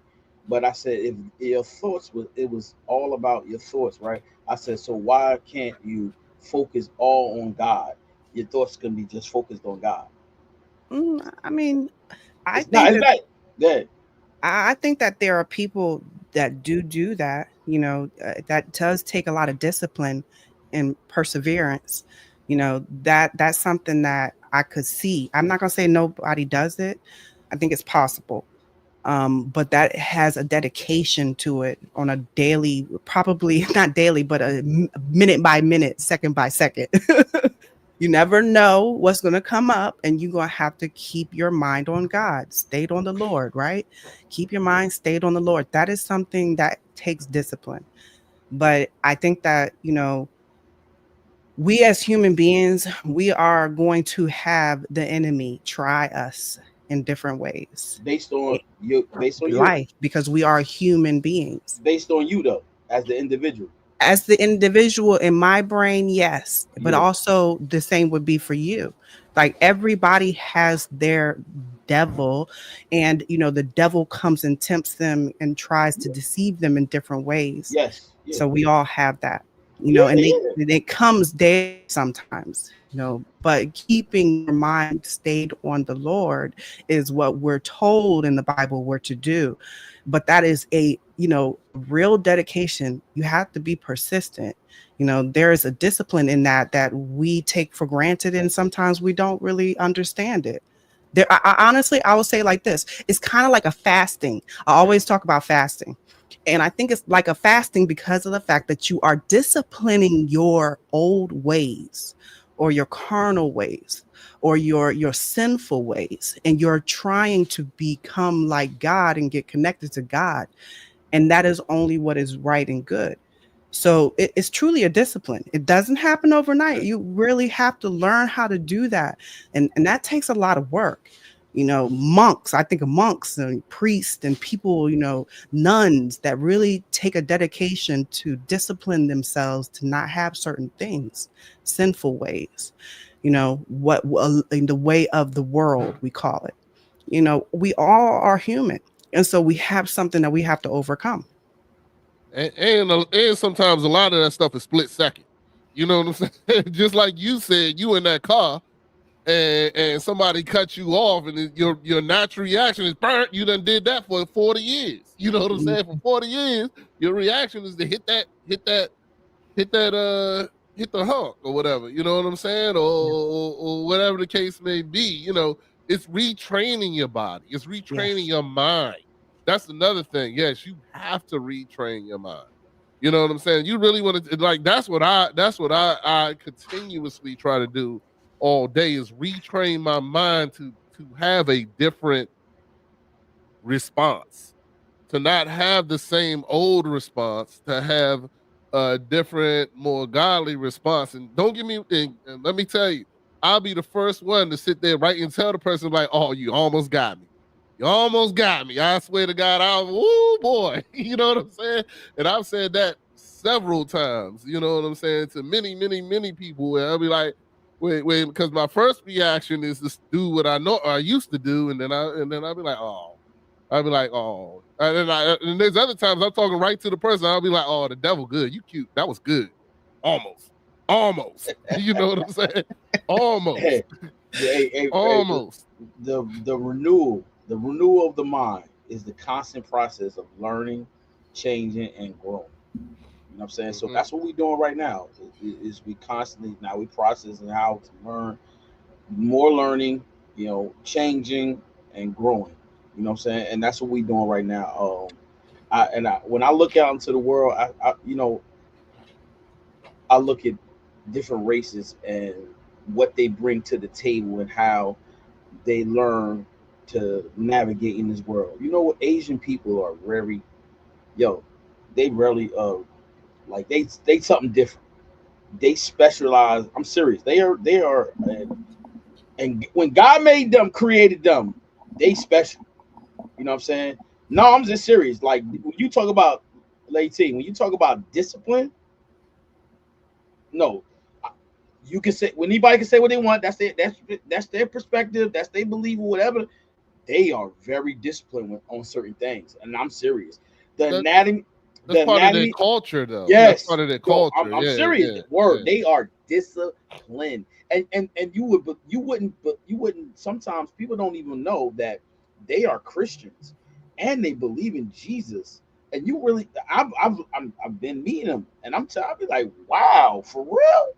but I said if your thoughts was all about your thoughts, right? I said, so why can't you focus all on God? Your thoughts can be just focused on God. I mean, I It's not. think It's that not good. I think that there are people that do that. That does take a lot of discipline and perseverance. That's something that I could see. I'm not gonna say nobody does it. I think it's possible. But that has a dedication to it on a daily, probably not daily, but a minute by minute, second by second. You never know what's going to come up, and you're going to have to keep your mind on God, stayed on the Lord, right? Keep your mind stayed on the Lord. That is something that takes discipline. But I think that, we as human beings, we are going to have the enemy try us in different ways. Based on you. Life, because we are human beings. Based on you, though, as the individual. As the individual, in my brain, yes, but Yeah. also the same would be for you. Like, everybody has their devil, and the devil comes and tempts them and tries to deceive them in different ways. Yes. Yeah. So we all have that, Yeah, and it comes there sometimes, but keeping your mind stayed on the Lord is what we're told in the Bible we're to do. But that is a real dedication. You have to be persistent. There is a discipline in that we take for granted, and sometimes we don't really understand it. Honestly, I will say like this: it's kind of like a fasting. I always talk about fasting, and I think it's like a fasting because of the fact that you are disciplining your old ways or your carnal ways or your sinful ways, and you're trying to become like God and get connected to God, and that is only what is right and good. So it's truly a discipline. It doesn't happen overnight. You really have to learn how to do that, and that takes a lot of work. Monks, I think of monks and priests and people, nuns that really take a dedication to discipline themselves to not have certain things, sinful ways, what in the way of the world, we call it. We all are human. And so we have something that we have to overcome. And sometimes a lot of that stuff is split second. You know what I'm saying? Just like you said, you in that car and somebody cut you off, and your natural reaction is burnt. You done did that for 40 years. You know what I'm saying? For 40 years, your reaction is to hit the hunk or whatever. You know what I'm saying? Or whatever the case may be. It's retraining your body. It's retraining your mind. That's another thing. Yes, you have to retrain your mind. You know what I'm saying? You really want to, like, that's what I continuously try to do all day, is retrain my mind to have a different response, to not have the same old response, to have a different, more godly response. And don't get me, and let me tell you, I'll be the first one to sit there right and tell the person, like, oh, you almost got me. You almost got me. I swear to God, oh boy. You know what I'm saying? And I've said that several times, you know what I'm saying, to many, many, many people, where I'll be like, wait, because my first reaction is to do what I know I used to do, and then I'll be like, oh. I'll be like, oh. And there's other times I'm talking right to the person. I'll be like, oh, the devil good. You cute. That was good. Almost. You know what I'm saying? Almost. Almost. The renewal of the mind is the constant process of learning, changing, and growing. You know what I'm saying? So that's what we're doing right now. Is we constantly, now we processing how to learn, more learning, changing and growing. You know what I'm saying? And that's what we're doing right now. When I look out into the world, I look at different races and what they bring to the table and how they learn to navigate in this world. You know what? Asian people are very, they rarely like they something different. They specialize. I'm serious. They are, and when God made them, created them, they special. You know what I'm saying? No, I'm just serious. Like, when you talk about, when you talk about discipline, no, you can say, when anybody can say what they want. That's their perspective. That's their belief or whatever. They are very disciplined on certain things, and I'm serious. The anatomy. That's part of their culture, though. Yes, that's part of their culture. I'm serious. They are disciplined, and you wouldn't. Sometimes people don't even know that they are Christians, and they believe in Jesus. And you really, I've been meeting them, and I'll be like, wow, for real.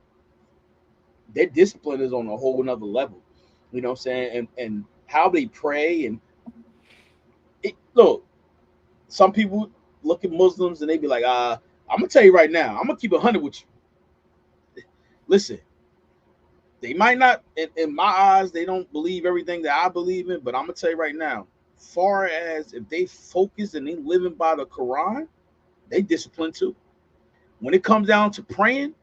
Their discipline is on a whole another level. You know what I'm saying? And how they pray, and look, some people look at Muslims and they be like, I'm gonna tell you right now, I'm gonna keep 100 with you. Listen, they might not, in my eyes, they don't believe everything that I believe in, but I'm gonna tell you right now, far as if they focus and they living by the Quran, they disciplined too. When it comes down to praying,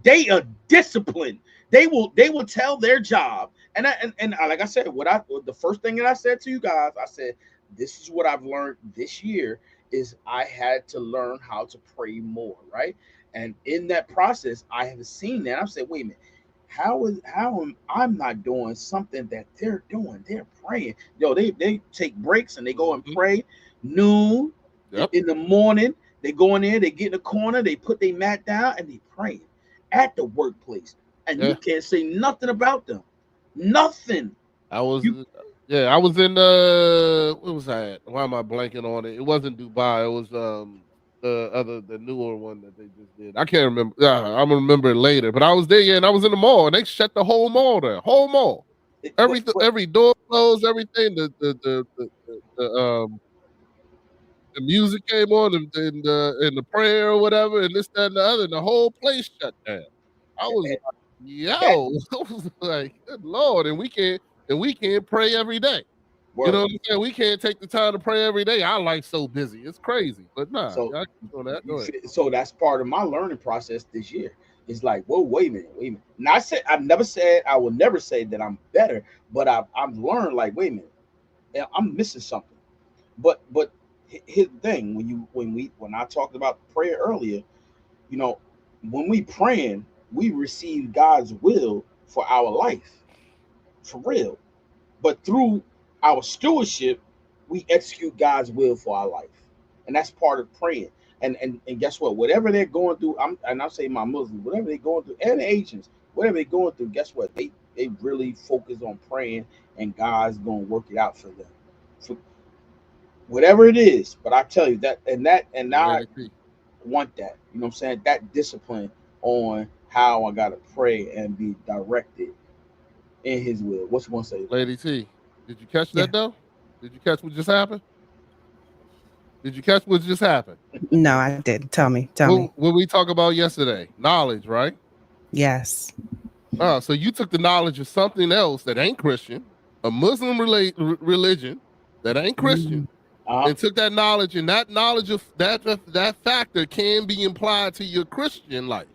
they are disciplined. They will tell their job. And like I said, the first thing that I said to you guys, I said, this is what I've learned this year, is I had to learn how to pray more, right? And in that process, I have seen that. I've said, wait a minute, how am I not doing something that they're doing? They're praying. They take breaks and they go and pray noon, in the morning. They go in there, they get in the corner, they put their mat down, and they praying at the workplace. And you can't say nothing about them. Nothing. I was in what was I at? Why am I blanking on it? It wasn't Dubai. It was the newer one that they just did. I can't remember. I'm gonna remember it later. But I was there, and I was in the mall, and they shut the whole mall down. Whole mall. Every door closed, everything. The music came on, and the prayer or whatever, and this, that, and the other, and the whole place shut down. I was like, yo, I was like, good Lord, and we can't pray every day. Word. You know what I'm saying? We can't take the time to pray every day. Our life's so busy. It's crazy. But nah, So, I keep on that. Go ahead. so that's part of my learning process this year. It's like, whoa, wait a minute. And I will never say that I'm better, but I've learned like, wait a minute, I'm missing something. But here's the thing: when I talked about prayer earlier, you know, when we praying, we receive God's will for our life, for real. But through our stewardship, we execute God's will for our life, and that's part of praying. And guess what? Whatever they're going through, I'm saying my Muslims, whatever they're going through, and the Asians, whatever they're going through, guess what? They really focus on praying, and God's going to work it out for them. So whatever it is, but I tell you that, and I want that. You know what I'm saying? That discipline on how I gotta pray and be directed in His will. What you want to say, Lady T? Did you catch that though? Did you catch what just happened? No, I didn't. Tell me. What we talk about yesterday, knowledge, right? Yes. Oh, so you took the knowledge of something else that ain't Christian, a Muslim religion that ain't Christian, and took that knowledge, and that knowledge of that factor can be implied to your Christian life.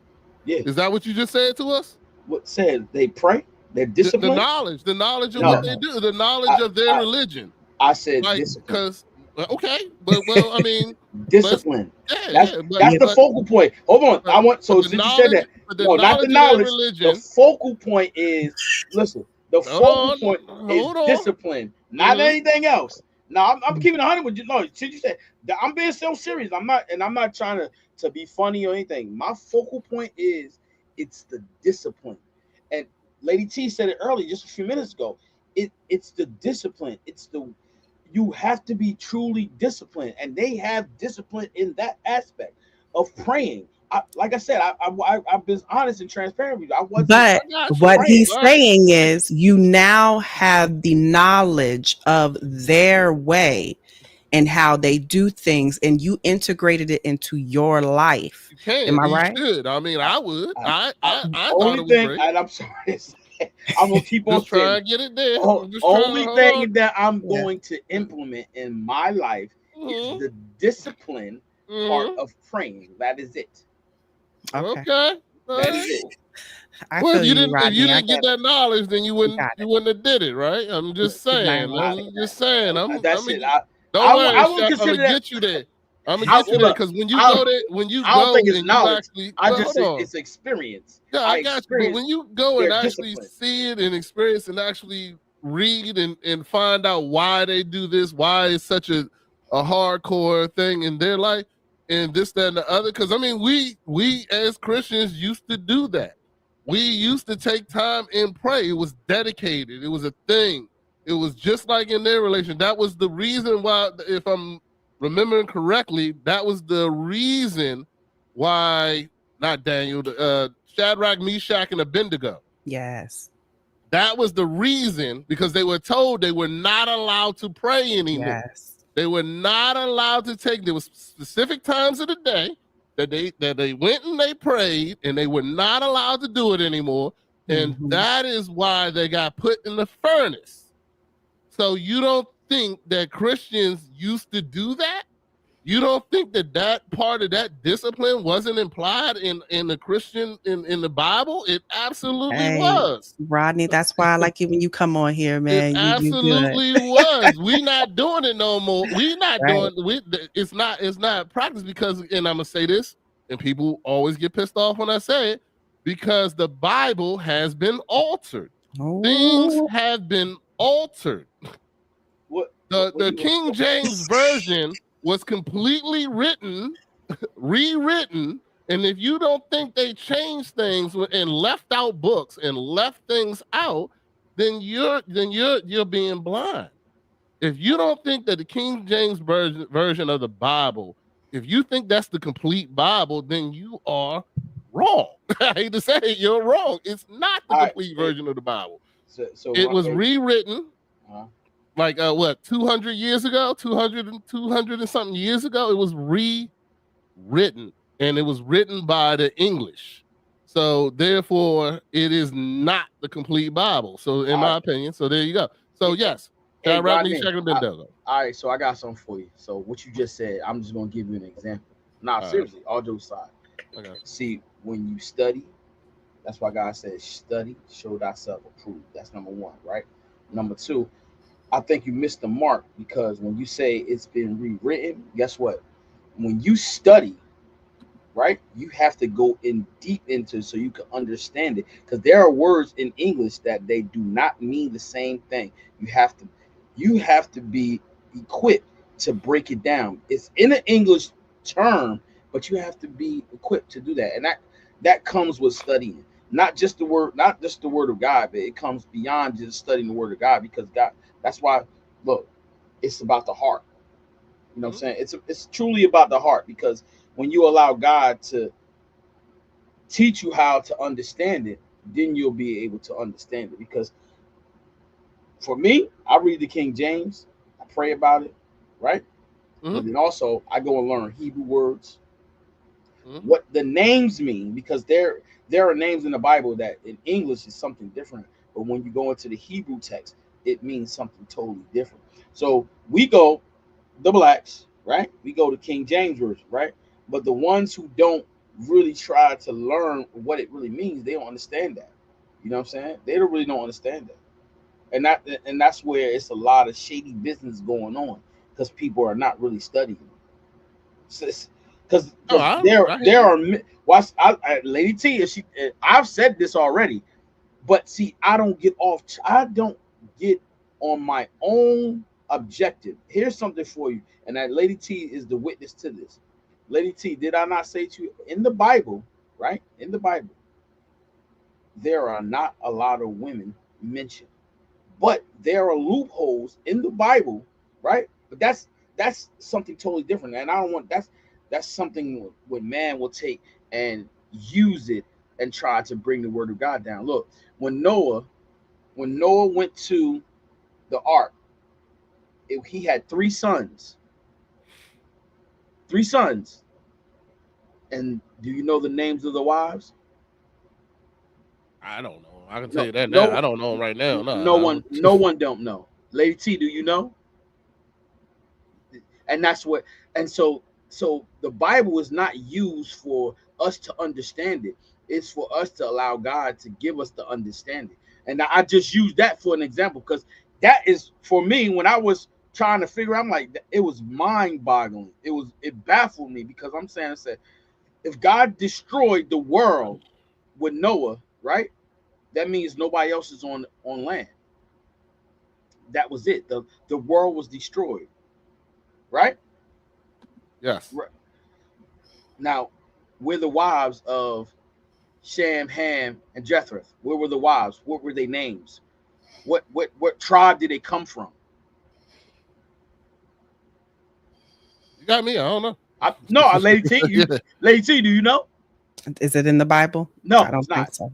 Yeah. Is that what you just said to us? What said they pray? They're disciplined. The knowledge of what they do, the knowledge of their religion. I said like, discipline. Because okay, but well, I mean, discipline. That's the focal point. Hold on, I want since you said that. No, not the knowledge. The focal point is listen. The focal point is discipline, not anything else. Now I'm keeping 100 with you. No, since you said that, I'm being so serious. I'm not trying to be funny or anything. My focal point is it's the discipline. And Lady T said it earlier, just a few minutes ago. It's the discipline. You have to be truly disciplined, and they have discipline in that aspect of praying. Like I said, I've been honest and transparent with you. But what he's saying is, you now have the knowledge of their way and how they do things, and you integrated it into your life. Am I right? Should. I mean, I would. I only thing, and I'm sorry. I'm gonna keep on trying to get it there. Only thing that I'm going to implement in my life is the discipline part of praying. That is it. Okay. That is it. Well, if you didn't get that knowledge, then you wouldn't have did it, right? I'm just saying. That's it. Don't worry, I'm gonna get you there. I'm gonna get you there because when you go there, I don't think it's knowledge. I just say it's experience. Yeah, I got you. But when you go and actually see it and experience and actually read and find out why they do this, why it's such a hardcore thing in their life, and this, that, and the other. Because I mean, we as Christians used to do that. We used to take time and pray. It was dedicated. It was a thing. It was just like in their relation. That was the reason why, if I'm remembering correctly, that was the reason why, not Daniel, Shadrach, Meshach, and Abednego. Yes. That was the reason, because they were told they were not allowed to pray anymore. Yes. They were not allowed to there was specific times of the day that they went and they prayed, and they were not allowed to do it anymore. And that is why they got put in the furnace. So you don't think that Christians used to do that? You don't think that part of that discipline wasn't implied in the Christian in the Bible? It absolutely was. Rodney, that's why I like it when you come on here, man. It absolutely was. We not doing it no more. We not doing it's not practice because, and I'm gonna say this, and people always get pissed off when I say it, because the Bible has been altered. Things have been altered. The King James Version was completely rewritten, and if you don't think they changed things and left out books and left things out, then you're being blind. If you don't think that the King James version of the Bible, if you think that's the complete Bible, then you are wrong. I hate to say it, you're wrong. It's not the complete version of the Bible. So it was rewritten. Like 200 years ago, 200 and something years ago, it was rewritten, and it was written by the English. So therefore, it is not the complete Bible. So in my opinion, so there you go. So yes, Hey, Shadrach, Rodney, Meshach, and Abednego. all right, so I got something for you. So what you just said, I'm just gonna give you an example. Nah, seriously, all jokes aside. Okay. See, when you study, that's why God says, study, show thyself approved. That's number one, right? Number two, I think you missed the mark because when you say it's been rewritten, guess what? When you study, right, you have to go in deep into so you can understand it. Because there are words in English that they do not mean the same thing. You have to be equipped to break it down. It's in an English term, but you have to be equipped to do that. And that comes with studying. Not just the word of God, but it comes beyond just studying the word of God because God, that's why, look, it's about the heart. You know what I'm saying? It's truly about the heart because when you allow God to teach you how to understand it, then you'll be able to understand it. Because for me, I read the King James, I pray about it, right? But then also I go and learn Hebrew words, what the names mean, because there are names in the Bible that in English is something different, but when you go into the Hebrew text, it means something totally different. So we go the blacks, right? We go to King James version, right? But the ones who don't really try to learn what it really means, they don't understand that. You know what I'm saying? They don't understand that. And that's where it's a lot of shady business going on because people are not really studying. Because there are watch Lady T. I've said this already, but see, I don't get on my own objective. Here's something for you, and that Lady T is the witness to this. Lady T, did I not say to you in the Bible, right? In the Bible, there are not a lot of women mentioned, but there are loopholes in the Bible, right? But that's something totally different, and I don't want that's something what man will take and use it and try to bring the word of God down. Look, when Noah went to the ark, he had three sons. Three sons. And do you know the names of the wives? I don't know. I can tell No, you that now. no, I don't know them right now. no one don't know. Lady T, do you know? And that's what, and so the Bible is not used for us to understand it. It's for us to allow God to give us the understanding. And I just use that for an example because that is for me when I was trying to figure out, I'm like, it was mind-boggling. It baffled me because I'm saying, I said, if God destroyed the world with Noah, right? That means nobody else is on land. That was it. The world was destroyed, right? Yes. Right. Now, we're the wives of Shem, Ham, and Jetheth. Where were the wives? What were their names? What tribe did they come from? You got me. I don't know. No, Lady T, Lady T, do you know? Is it in the Bible? I No, don't it's not. think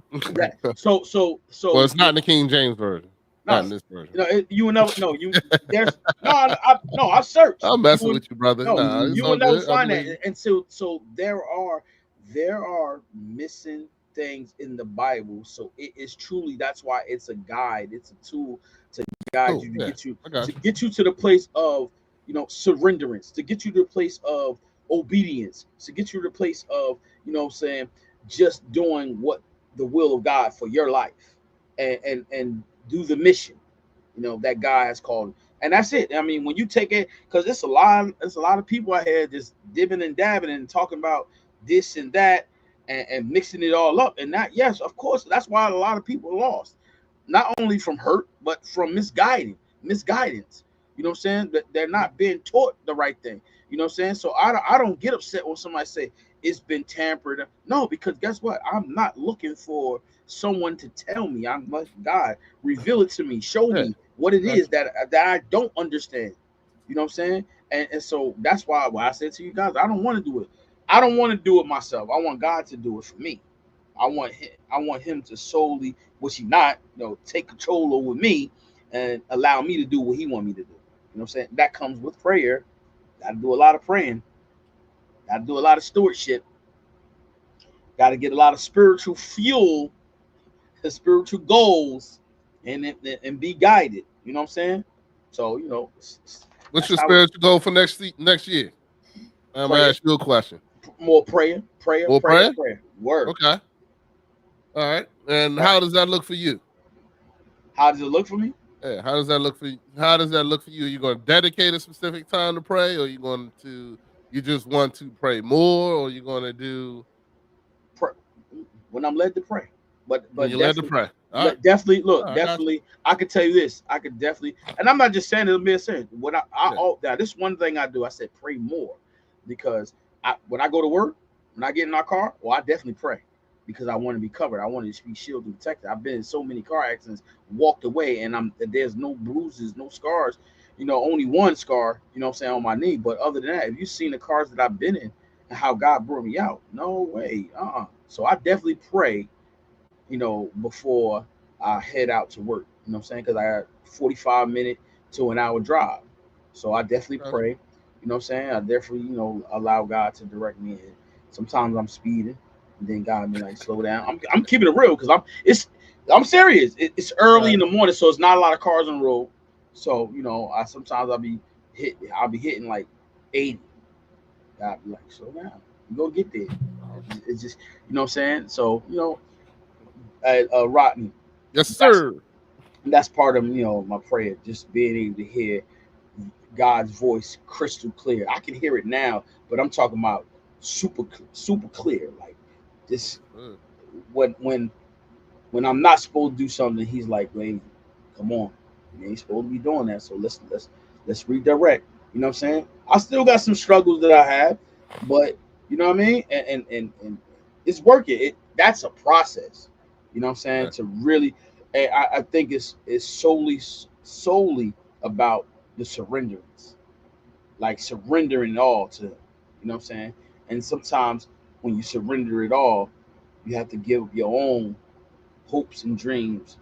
so. So Well, it's not in the King James version. no, Not in this version. you will never no you there's I've searched. I'm messing with you, brother. No, Nah, it's you all will never good. I find believe that. And so there are missing things in the Bible. So it is truly, that's why it's a guide. It's a tool to guide you, to yeah, get you I got to you. get you to the place of surrenderance, to get you to the place of obedience, to get you to the place of what I'm saying, just doing what the will of God for your life, and do the mission that God has called. And that's it. I mean, when you take it, because it's a lot of people out here just dibbing and dabbing and talking about this and that, and mixing it all up. And that, yes, of course, that's why a lot of people are lost, not only from hurt, but from misguidance. You know what I'm saying? That they're not being taught the right thing. You know what I'm saying? So I don't get upset when somebody say it's been tampered. No, because guess what? I'm not looking for someone to tell me. I'm like, God, reveal it to me, show Yeah, me what it got is that I don't understand. You know what I'm saying? And so that's why I said to you guys, I don't want to do it. I don't want to do it myself. I want God to do it for me. I want him to solely, which he not, take control over me and allow me to do what he want me to do. You know what I'm saying? That comes with prayer. Gotta do a lot of praying. Gotta do a lot of stewardship. Got to get a lot of spiritual fuel, the spiritual goals, and be guided. You know what I'm saying? So What's that's your how spiritual goal for next year? I'm gonna prayer, ask you a question. more prayer, prayer, More prayer, prayer? prayer. Word. Okay. All right. And Right. how does that look for you? How does it look for me? Yeah, how does that look for you? How does that look for you? Are you going to dedicate a specific time to pray, or you just want to pray more, or you going to do Pray. When I'm led to pray, when but you're led to definitely, pray? All right. definitely All look, right, I got you. definitely. I could tell you this. I could definitely, and I'm not just saying it. I'm being serious. What Yeah. now, this one thing I do. I said pray more, because when I go to work, when I get in our car, well, I definitely pray, because I want to be covered. I want to be shielded and protected. I've been in so many car accidents, walked away, and there's no bruises, no scars. Only one scar. What I'm saying, on my knee. But other than that, if you've seen the cars that I've been in and how God brought me out, no way. So I definitely pray, before I head out to work. You know what I'm saying? Because I had 45-minute to an hour drive. So I definitely Got you. pray. You know what I'm saying? I definitely, allow God to direct me. And sometimes I'm speeding, and then God be like, slow down. I'm keeping it real, because I'm serious. It's All early in right. the morning, so it's not a lot of cars on the road. So I'll be hitting like 80. God be like, slow down. You go get there. It's just, what I'm saying? So, Rodney, Yes, that's sir. that's part of my prayer, just being able to hear God's voice crystal clear. I can hear it now, but I'm talking about super clear, like this. Good. When I'm not supposed to do something, He's like, "Wait, come on, you ain't supposed to be doing that. So let's redirect." You know what I'm saying? I still got some struggles that I have, but you know what I mean, and it's working. That's a process. You know what I'm saying? Yeah. To really, and I think it's solely about the surrenderance, like surrendering it all to Him. You know what I'm saying? And sometimes when you surrender it all, you have to give your own hopes and dreams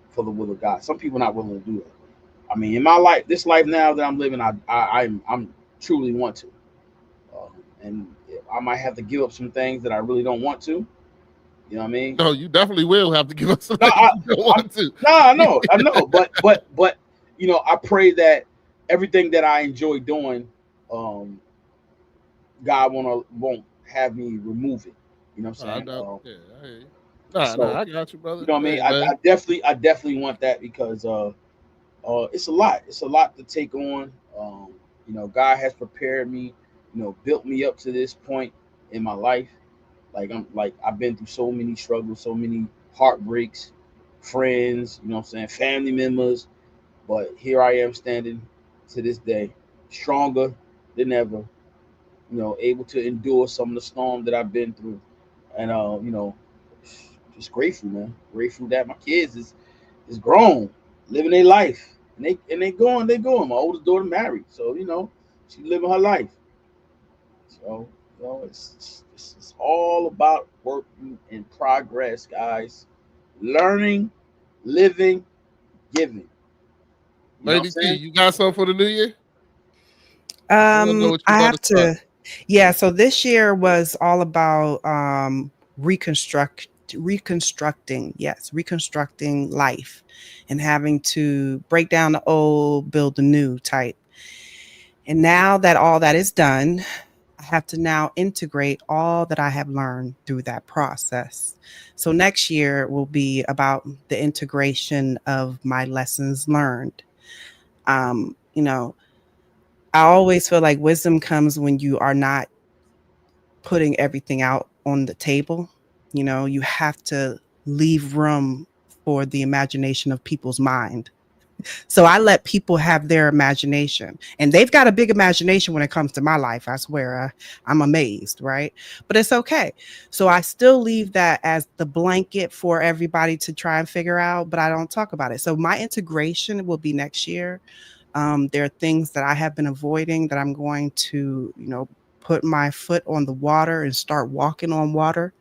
for the will of God. Some people are not willing to do that. I mean, in my life, this life now that I'm living, I'm truly want to, and I might have to give up some things that I really don't want to. You know what I mean? No, you definitely will have to give us some No, things you don't I'm want to. no, I know, but I pray that everything that I enjoy doing, um, God won't have me remove it. You know what I'm I saying? know. Yeah, I hear you. Nah, So I got you, you brother. know what I mean? Hey, man. I definitely want that, because it's a lot. It's a lot to take on. God has prepared me, built me up to this point in my life. I've been through so many struggles, so many heartbreaks, friends, what I'm saying, family members, but here I am standing to this day, stronger than ever, able to endure some of the storm that I've been through. And just grateful, man. Grateful that my kids is grown, living their life, and they going. My oldest daughter married, so she's living her life. So it's all about working in progress, guys. Learning, living, giving. You know what I'm Lady T, saying? you got something for the new year? I want to know what you I about have to start. to, yeah. So this year was all about reconstructing, yes, reconstructing life, and having to break down the old, build the new type. And now that all that is done, I have to now integrate all that I have learned through that process. So next year will be about the integration of my lessons learned. Um, you know, I always feel like wisdom comes when you are not putting everything out on the table. You have to leave room for the imagination of people's mind. So I let people have their imagination, and they've got a big imagination when it comes to my life. I swear, I'm amazed, right? But it's okay. So I still leave that as the blanket for everybody to try and figure out, but I don't talk about it. So my integration will be next year. There are things that I have been avoiding that I'm going to, put my foot on the water and start walking on water.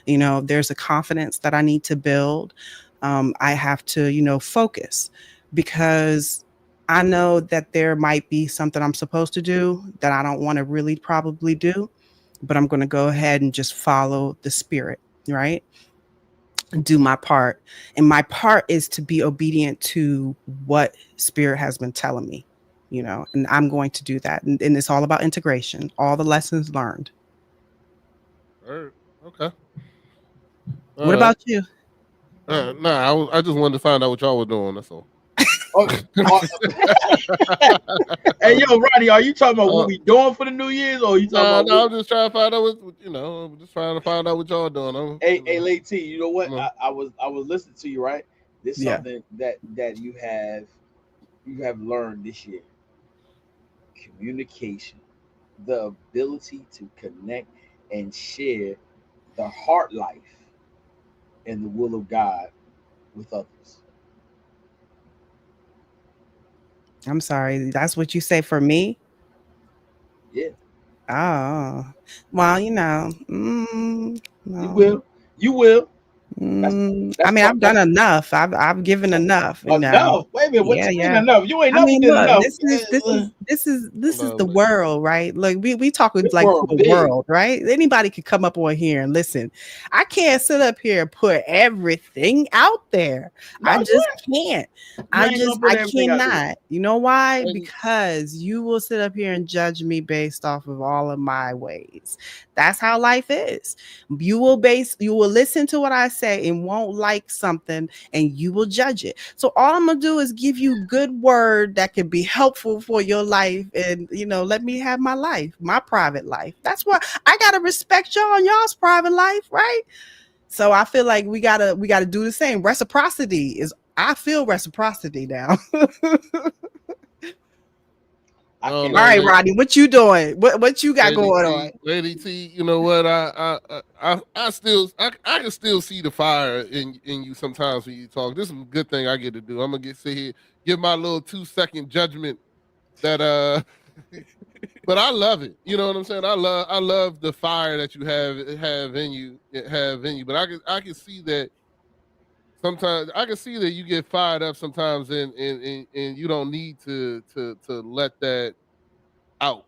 There's a confidence that I need to build. I have to, focus, because I know that there might be something I'm supposed to do that I don't want to really probably do. but I'm going to go ahead and just follow the spirit, right? Do my part. And my part is to be obedient to what spirit has been telling me, and I'm going to do that. And it's all about integration, all the lessons learned. All right. Okay. What about you? I just wanted to find out what y'all were doing. That's all. Hey, yo, Ronnie, are you talking about what we doing for the New Year's, or are you talking about? No, I'm just trying to find out I'm just trying to find out what y'all doing. Hey, Late T, you know what? I was listening to you, right? This is something that you have learned this year. Communication, the ability to connect and share the heart life and the will of God with others. I'm sorry. That's what you say for me? Yeah. Oh, well, no. You will. I mean, I've done enough. I've given enough. Enough. Wait a minute. What you mean enough? You ain't never did look, enough. This is the world, right? Like we talking like the world, right? Anybody could come up on here and listen. I can't sit up here and put everything out there. I just can't. I cannot. You know why? Because you will sit up here and judge me based off of all of my ways. That's how life is. You will listen to what I say and won't like something, and you will judge it. So all I'm gonna do is give you good word that can be helpful for your life, and let me have my life, my private life. That's why I gotta respect y'all and y'all's private life, right? So I feel like we gotta do the same. I feel reciprocity now. All right, Rodney, what you doing? What you got going on? Lady T, you know what? I can still see the fire in you sometimes when you talk. This is a good thing I get to do. I'm gonna sit here, give my little 2-second judgment that but I love it. You know what I'm saying? I love the fire that you have in you. But I can see that sometimes you get fired up sometimes and you don't need to let that out.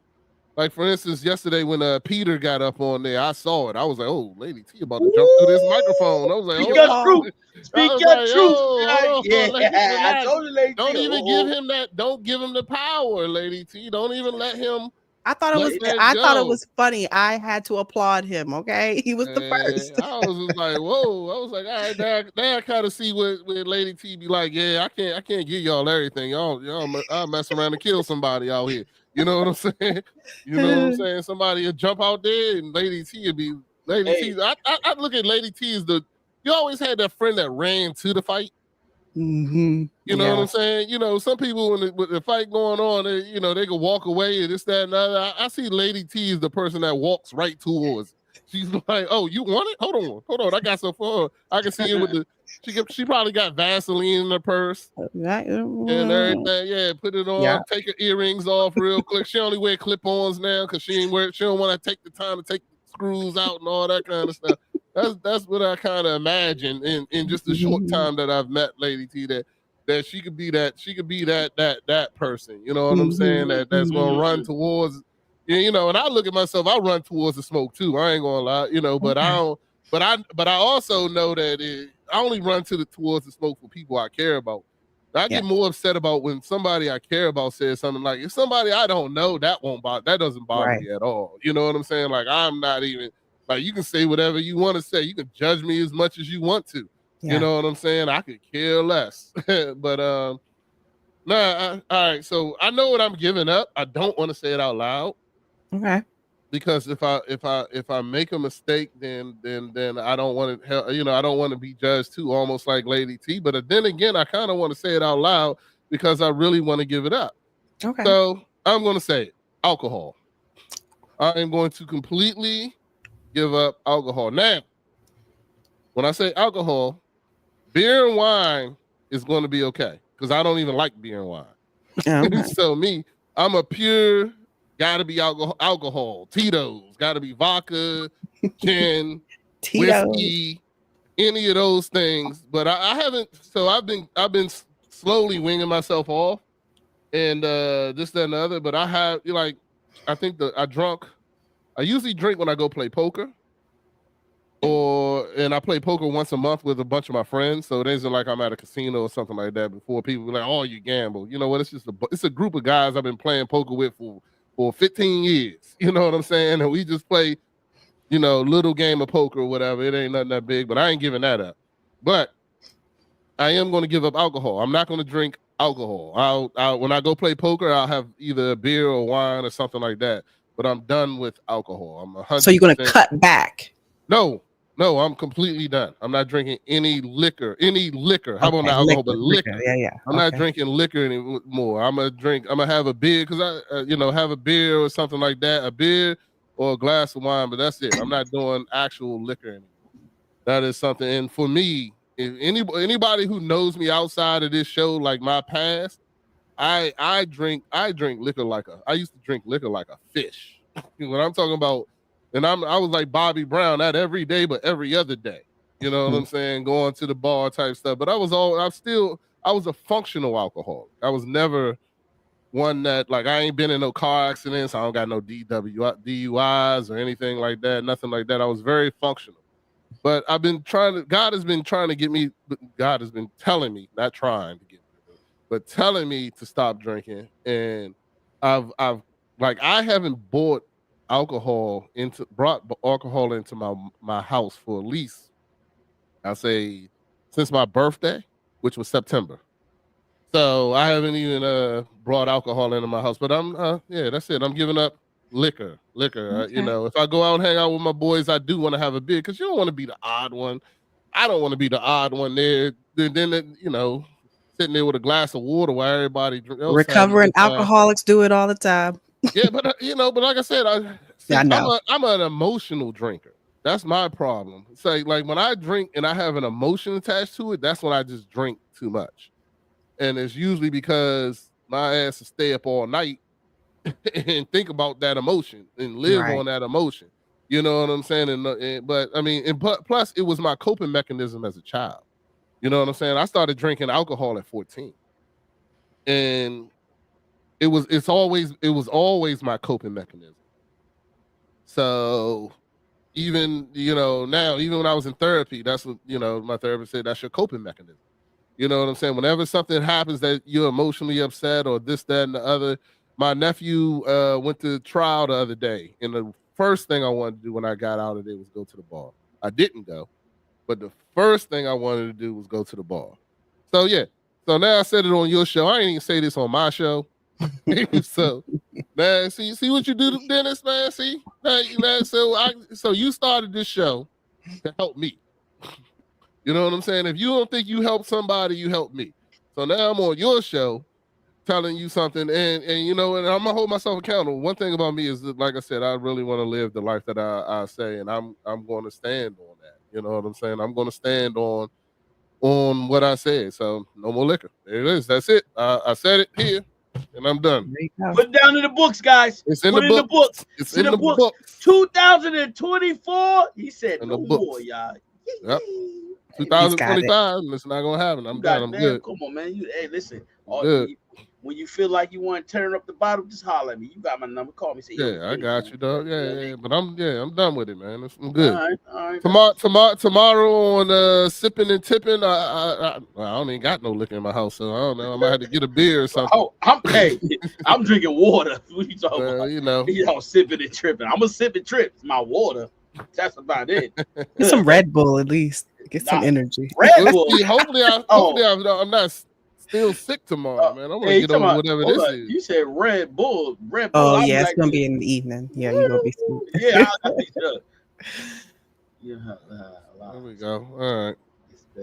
Like for instance, yesterday when Peter got up on there, I saw it. I was like, "Oh, Lady T about to jump through this microphone." I was like, "Speak your truth, speak your truth." I told you, Lady T. Don't even give him that. Don't give him the power, Lady T. Don't even let him. I thought it was funny. I had to applaud him. Okay, he was the first. I was just like, "Whoa!" I was like, "All right, now I kind of see what Lady T be like." Yeah, I can't give y'all everything. I'll mess around and kill somebody out here. You know what I'm saying? You know what I'm saying? Somebody will jump out there and Lady T would be Lady T. I look at Lady T as you always had that friend that ran to the fight. Mm-hmm. You know what I'm saying? Some people with the fight going on, they can walk away and this, that, and other. I see Lady T as the person that walks right towards. She's like, "Oh, you want it? Hold on. I got some for her." I can see it with she probably got Vaseline in her purse and everything. Yeah, put it on. Yeah. Take her earrings off real quick. She only wear clip-ons now because she don't want to take the time to take the screws out and all that kind of stuff. That's what I kind of imagine in just the short time that I've met Lady T that she could be that person. You know what I'm saying? That's gonna run towards. And I look at myself. I run towards the smoke too. I ain't gonna lie. But I don't. But I also know that I only run towards the smoke for people I care about. I get more upset about when somebody I care about says something like, if somebody I don't know, that doesn't bother me at all. You know what I'm saying? Like I'm not even like, you can say whatever you want to say. You can judge me as much as you want to. Yeah. You know what I'm saying? I could care less. But all right. So I know what I'm giving up. I don't want to say it out loud. Okay. Because if I make a mistake, then I don't want to, I don't want to be judged too, almost like Lady T. But then again, I kind of want to say it out loud because I really want to give it up. Okay. So I'm going to say it. Alcohol. I am going to completely give up alcohol. Now, when I say alcohol, beer and wine is going to be okay because I don't even like beer and wine. Okay. So I'm a pure. Gotta be alcohol, Tito's, gotta be vodka, gin, whiskey, any of those things. But I haven't. So I've been slowly winging myself off, and this, that, and the other. But I have I think I I usually drink when I go play poker, and I play poker once a month with a bunch of my friends. So it isn't like I'm at a casino or something like that. Before people be like, "Oh, you gamble." You know what? It's just it's a group of guys I've been playing poker with for 15 years. You know what I'm saying? And we just play, little game of poker or whatever. It ain't nothing that big, but I ain't giving that up. But I am going to give up alcohol. I'm not going to drink alcohol. I'll when I go play poker, I'll have either a beer or wine or something like that. But I'm done with alcohol. I'm 100%. So you're going to cut back? No, I'm completely done. I'm not drinking any liquor. How about not alcohol, but liquor? Yeah. I'm not drinking liquor anymore. I'm gonna have a beer because I, have a beer or something like that, a beer or a glass of wine. But that's it. I'm not doing actual liquor anymore. That is something. And for me, if anybody who knows me outside of this show, like my past, I drink liquor I used to drink liquor like a fish. When I'm talking about, and I was like Bobby Brown, not every day, but every other day. You know what I'm saying? Going to the bar type stuff. But I was a functional alcoholic. I was never one that, like, I ain't been in no car accidents. I don't got no DUIs or anything like that. Nothing like that. I was very functional. But God has been telling me, not trying to get me, but telling me to stop drinking. And I haven't brought alcohol into my house for at least, I'll say, since my birthday, which was September. So I haven't even brought alcohol into my house. But that's it. I'm giving up liquor. Okay. If I go out and hang out with my boys, I do want to have a beer because you don't want to be the odd one. I don't want to be the odd one there. Then sitting there with a glass of water while everybody drinks. Recovering alcoholics do it all the time. Yeah, but but like I said, I know. I'm an emotional drinker. That's my problem. It's like when I drink and I have an emotion attached to it, that's when I just drink too much. And it's usually because my ass will stay up all night and think about that emotion and live on that emotion. You know what I'm saying? But plus it was my coping mechanism as a child. You know what I'm saying? I started drinking alcohol at 14. And it was always my coping mechanism. So even, now, even when I was in therapy, that's what, my therapist said, that's your coping mechanism. You know what I'm saying? Whenever something happens that you're emotionally upset or this, that, and the other. My nephew went to trial the other day. And the first thing I wanted to do when I got out of there was go to the bar. I didn't go, but the first thing I wanted to do was go to the bar. So, yeah. So now I said it on your show. I ain't even say this on my show. So, man, see what you do, Dennis, man? See? So you started this show to help me. You know what I'm saying? If you don't think you help somebody, you help me. So now I'm on your show telling you something, and and I'm gonna hold myself accountable. One thing about me is that, like I said, I really want to live the life that I say, and I'm going to stand on that. You know what I'm saying? I'm going to stand on what I said. So no more liquor. There it is. That's it. I said it here, and I'm done. Put it down in the books, guys. It's in the books. It's in the books. 2024. He said no more, y'all. Yep. 2025. It's not gonna happen. I'm done. I'm good. Come on, man. Hey, listen. Good. When you feel like you want to turn up the bottle, just holler at me. You got my number. Call me. Say, I got you, dog. Yeah. But I'm done with it, man. I'm good. All right. Tomorrow on sipping and tipping. I don't even got no liquor in my house, so I don't know. I might have to get a beer or something. Oh, I'm drinking water. What you talking about? Y'all sipping and tripping. I'm a sip and trip. It's my water. That's about it. Get some Red Bull at least. Get some energy. Red Bull. Hopefully I'm not still sick tomorrow, man. I'm gonna get over whatever this is. You said Red Bull. Oh yeah, it's gonna be in the evening. Yeah, you're gonna be sweet. Yeah, There we go. All right.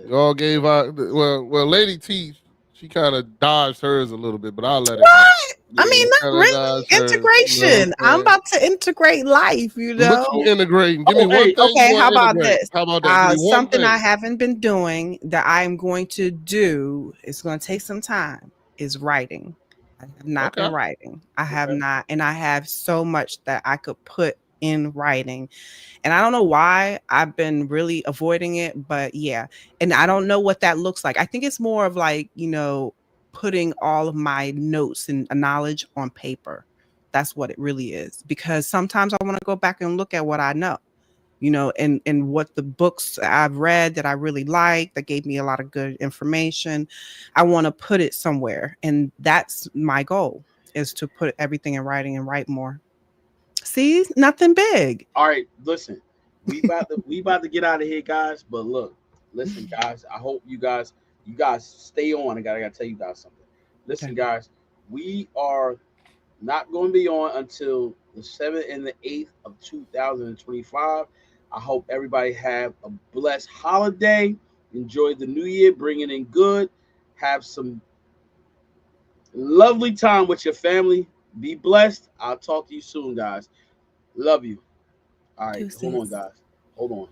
Y'all gave out. Well, Lady T, she kind of dodged hers a little bit, but I'll let it. What? I mean, not really integration. I'm about to integrate life, What you integrating? Give me one thing. Okay, how about this? How about that? Something I haven't been doing that I'm going to do. It's going to take some time. Is writing. I have not been writing. I have not, and I have so much that I could put in writing, and I don't know why I've been really avoiding it. But yeah, and I don't know what that looks like. I think it's more of like putting all of my notes and knowledge on paper. that's what it really is. Because sometimes I want to go back and look at what I know, you know, and what the books I've read that I really like, that gave me a lot of good information. I want to put it somewhere. And that's my goal, is to put everything in writing and write more. See, nothing big. All right, listen, we about to get out of here, guys. But look, listen, guys. I hope you guys stay on. I gotta tell you guys something. Listen, Okay. guys, we are not going to be on until the 7th and the 8th of 2025. I hope everybody have a blessed holiday. Enjoy the new year, bring it in good. Have some lovely time with your family. Be blessed. I'll talk to you soon, guys. Love you. All right, hold on, Deuces. guys. Hold on.